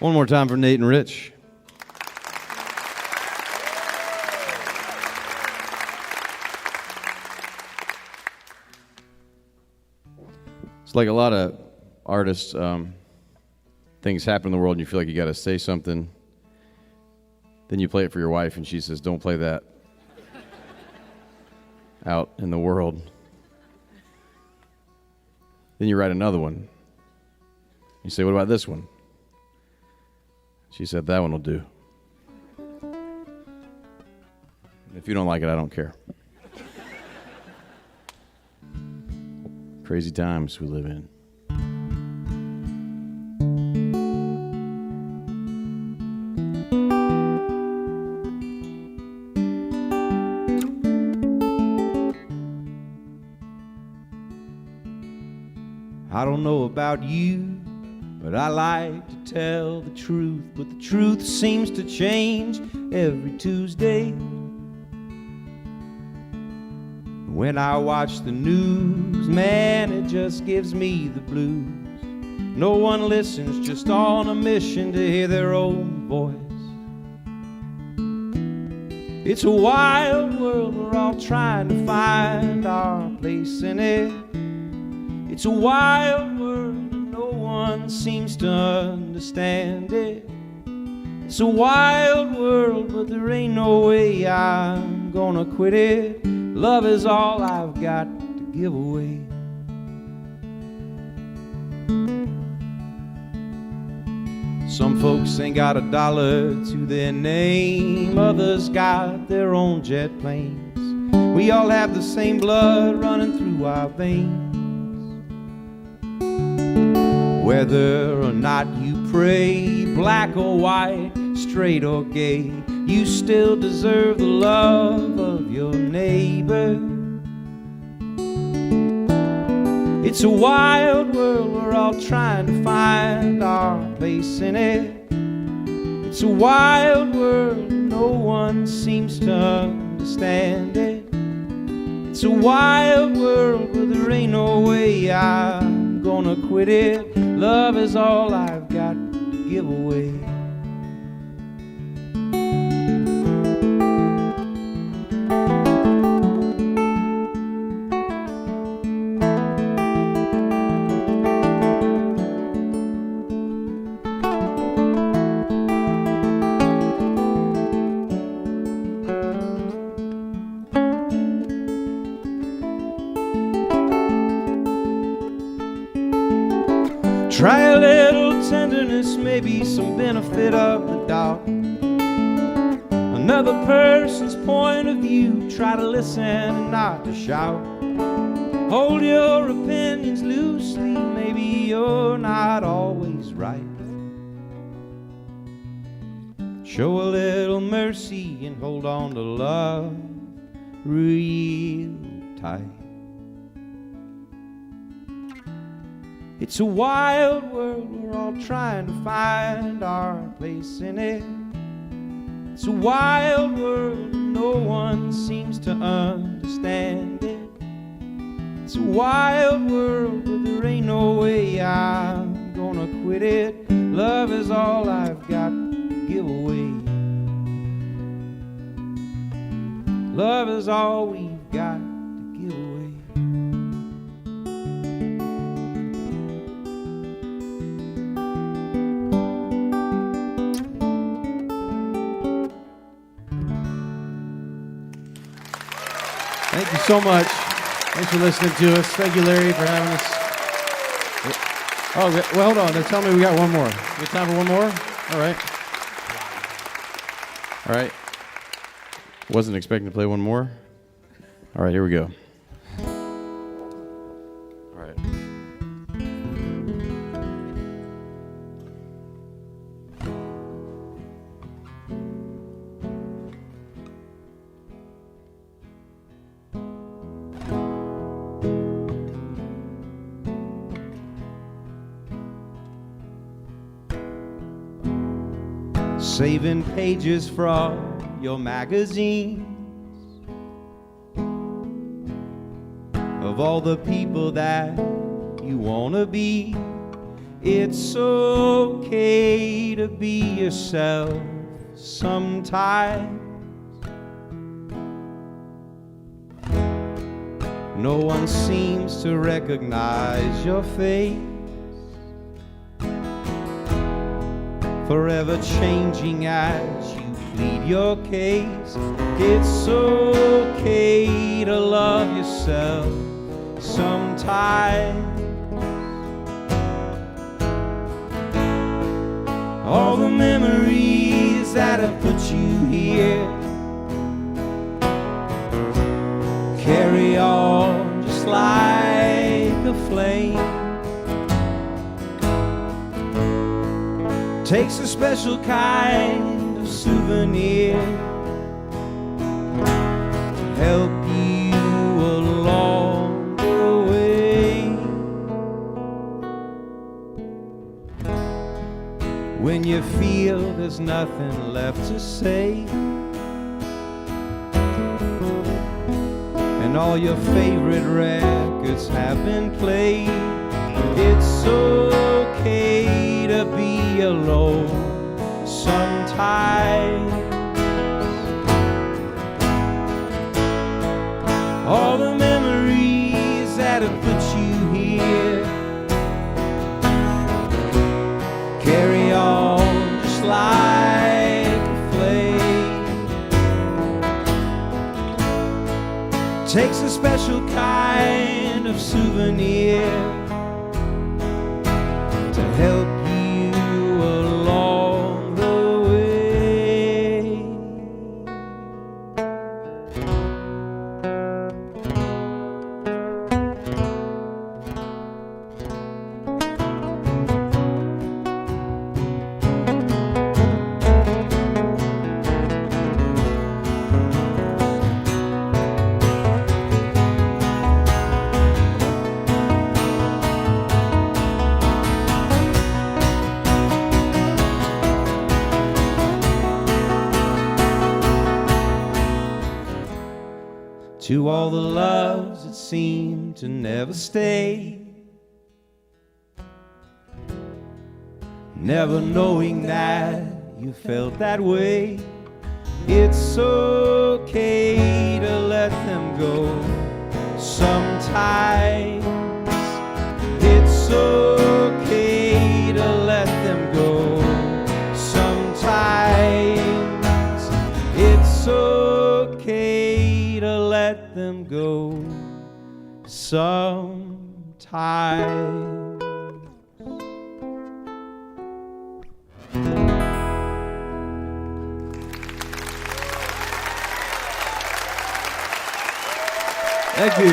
One more time for Nate and Rich. It's like a lot of artists, things happen in the world and you feel like you got to say something. Then you play it for your wife and she says, don't play that out in the world. Then you write another one. You say, what about this one? She said, that one will do. If you don't like it, I don't care. Crazy times we live in. I don't know about you, but I like to tell the truth. But the truth seems to change every Tuesday. When I watch the news, man, it just gives me the blues. No one listens, just on a mission to hear their own voice. It's a wild world, we're all trying to find our place in it. It's a wild world, no one seems to understand it. It's a wild world, but there ain't no way I'm gonna quit it. Love is all I've got to give away. Some folks ain't got $1 to their name, others got their own jet planes. We all have the same blood running through our veins. Whether or not you pray, black or white, straight or gay, you still deserve the love of your neighbor. It's a wild world, we're all trying to find our place in it. It's a wild world, no one seems to understand it. It's a wild world, but there ain't no way I'm gonna quit it. Love is all I've got to give away. Try a little tenderness, maybe some benefit of the doubt. Another person's point of view, try to listen and not to shout. Hold your opinions loosely, maybe you're not always right. Show a little mercy and hold on to love real tight. It's a wild world, we're all trying to find our place in it. It's a wild world, no one seems to understand it. It's a wild world, but there ain't no way I'm gonna quit it. Love is all I've got to give away. Love is all we've got to give away. Thank you so much. Thanks for listening to us. Thank you, Larry, for having us. Oh, well, hold on. They're telling me we got one more. We got time for one more? All right. All right. Wasn't expecting to play one more. All right, here we go. All right. Saving pages from your magazines of all the people that you want to be. It's okay to be yourself sometimes. No one seems to recognize your face, forever changing as you plead your case. It's okay to love yourself sometimes. All the memories that have put you here, carry on just like a flame. Takes a special kind of souvenir to help you along the way. When you feel there's nothing left to say, and all your favorite records have been played, it's okay to be alone sometimes. All the memories that have put you here, carry on just like a flame. Takes a special kind of souvenir to help you along the way. To all the loves that seem to never stay, never knowing that you felt that way, it's okay to let them go sometimes. It's okay to let them go sometimes. It's okay to let them go sometimes. Thank you.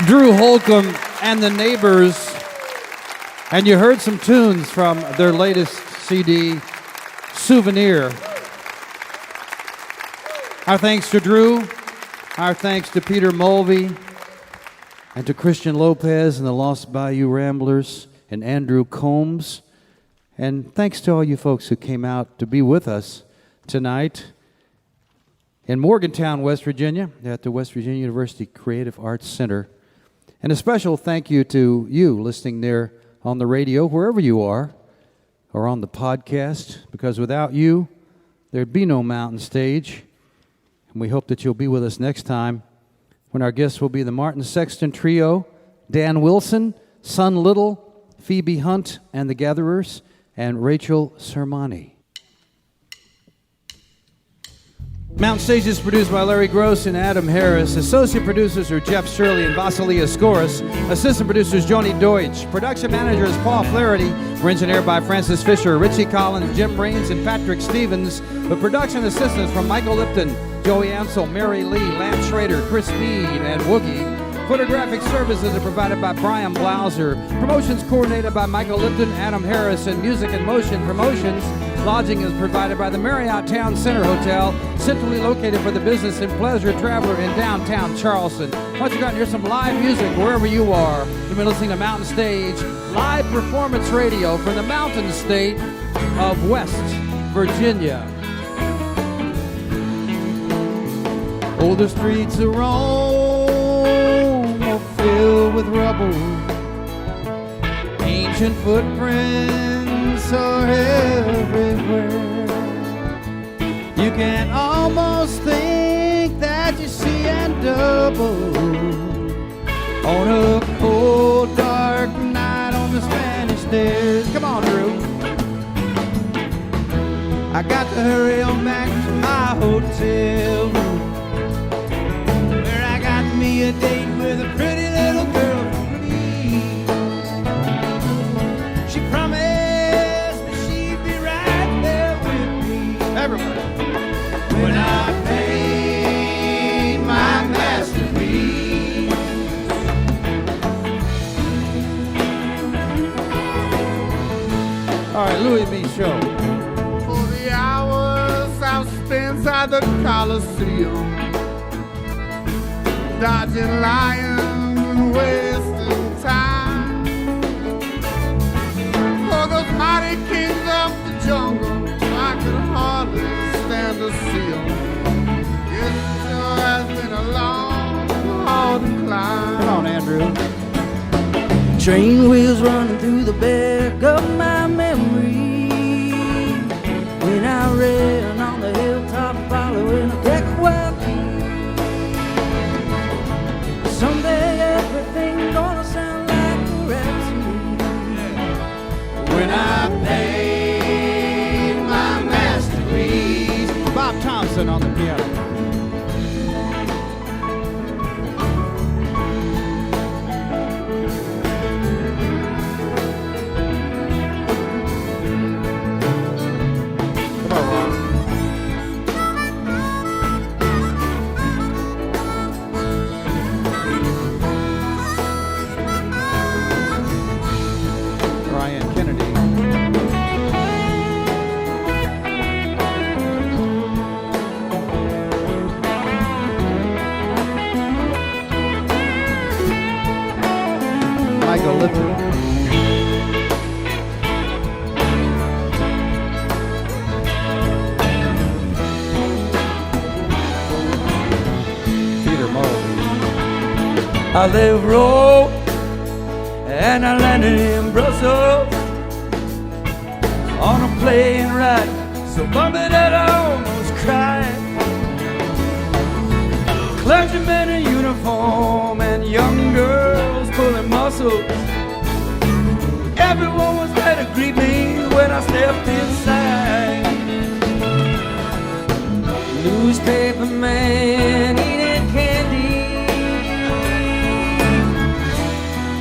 Drew Holcomb and the Neighbors. And you heard some tunes from their latest CD, Souvenir. Our thanks to Drew. Our thanks to Peter Mulvey. And to Christian Lopez and the Lost Bayou Ramblers and Andrew Combs. And thanks to all you folks who came out to be with us tonight in Morgantown, West Virginia, at the West Virginia University Creative Arts Center. And a special thank you to you listening there on the radio, wherever you are, or on the podcast, because without you, there'd be no Mountain Stage. And we hope that you'll be with us next time when our guests will be the Martin Sexton Trio, Dan Wilson, Son Little, Phoebe Hunt and the Gatherers, and Rachel Sermani. Mountain Stage is produced by Larry Groce and Adam Harris. Associate producers are Jeff Shirley and Vasilia Skoris. Assistant producers Joni Deutsch. Production manager is Paul Flaherty. We're engineered by Francis Fisher, Richie Collins, Jim Raines, and Patrick Stevens. With production assistance from Michael Lipton, Joey Ansel, Mary Lee, Lance Schrader, Chris Mead, and Woogie. Photographic services are provided by Brian Blauser. Promotions coordinated by Michael Lipton, Adam Harris, and Music and Motion Promotions. Lodging is provided by the Marriott Town Center Hotel, centrally located for the business and pleasure traveler in downtown Charleston. Once you got hear some live music wherever you are, you've been listening to Mountain Stage, live performance radio from the Mountain State of West Virginia. Oh, the streets of Rome are filled with rubble. Ancient footprints are everywhere. You can almost think that you see and double on a cold, dark night on the Spanish stairs. Come on, Drew. I got to hurry on back to my hotel room, where I got me a date with a pretty little girl from Greece. She promised that she'd be right there with me. Everybody. When I paint my masterpiece. All right, Louis B. Show. For the hours I've spent inside the Coliseum, dodging lions, wasting time. For those mighty kings of the jungle, I could hardly stand to see them. It sure has been a long, hard climb. Come on, Andrew. Train wheels running through the back of my memory. When I ran on the hilltop following a deck well key. Someday everything's gonna sound like a rhapsody. When I paint my masterpiece. Bob Thompson on the piano. Come on, Ron. Brian Kennedy. Michael Lipton. Peter Mulvey. I left Rome and I landed in Brussels on a plane ride so bumpy that I almost cried. Clergymen in uniform and young girls pulling muscles. Everyone was there to greet me when I stepped inside. Newspaper man eating candy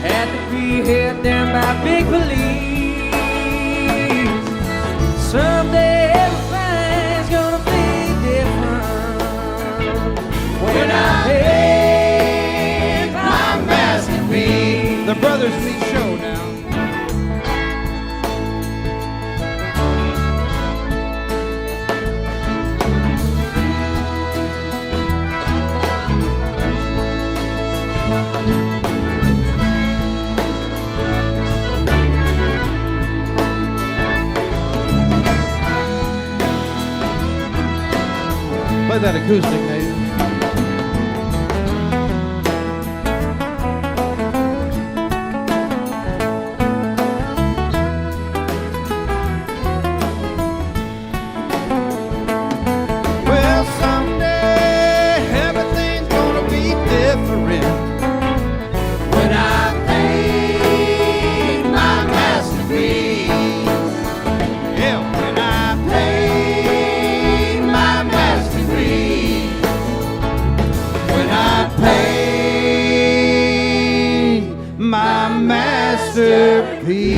had to be held down by big police. Someday everything's gonna be different The Brothers Meet Show now. Play that acoustic, Nate. Well, someday everything's gonna be different. When I paint my masterpiece. Yeah, when I paint my masterpiece. When I paint my masterpiece.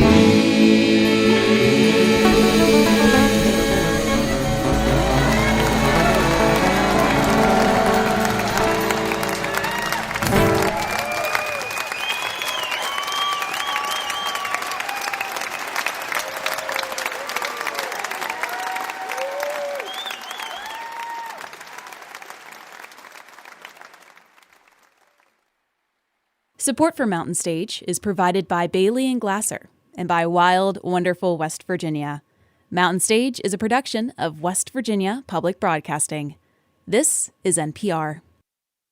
Support for Mountain Stage is provided by Bailey and Glasser and by Wild, Wonderful West Virginia. Mountain Stage is a production of West Virginia Public Broadcasting. This is NPR.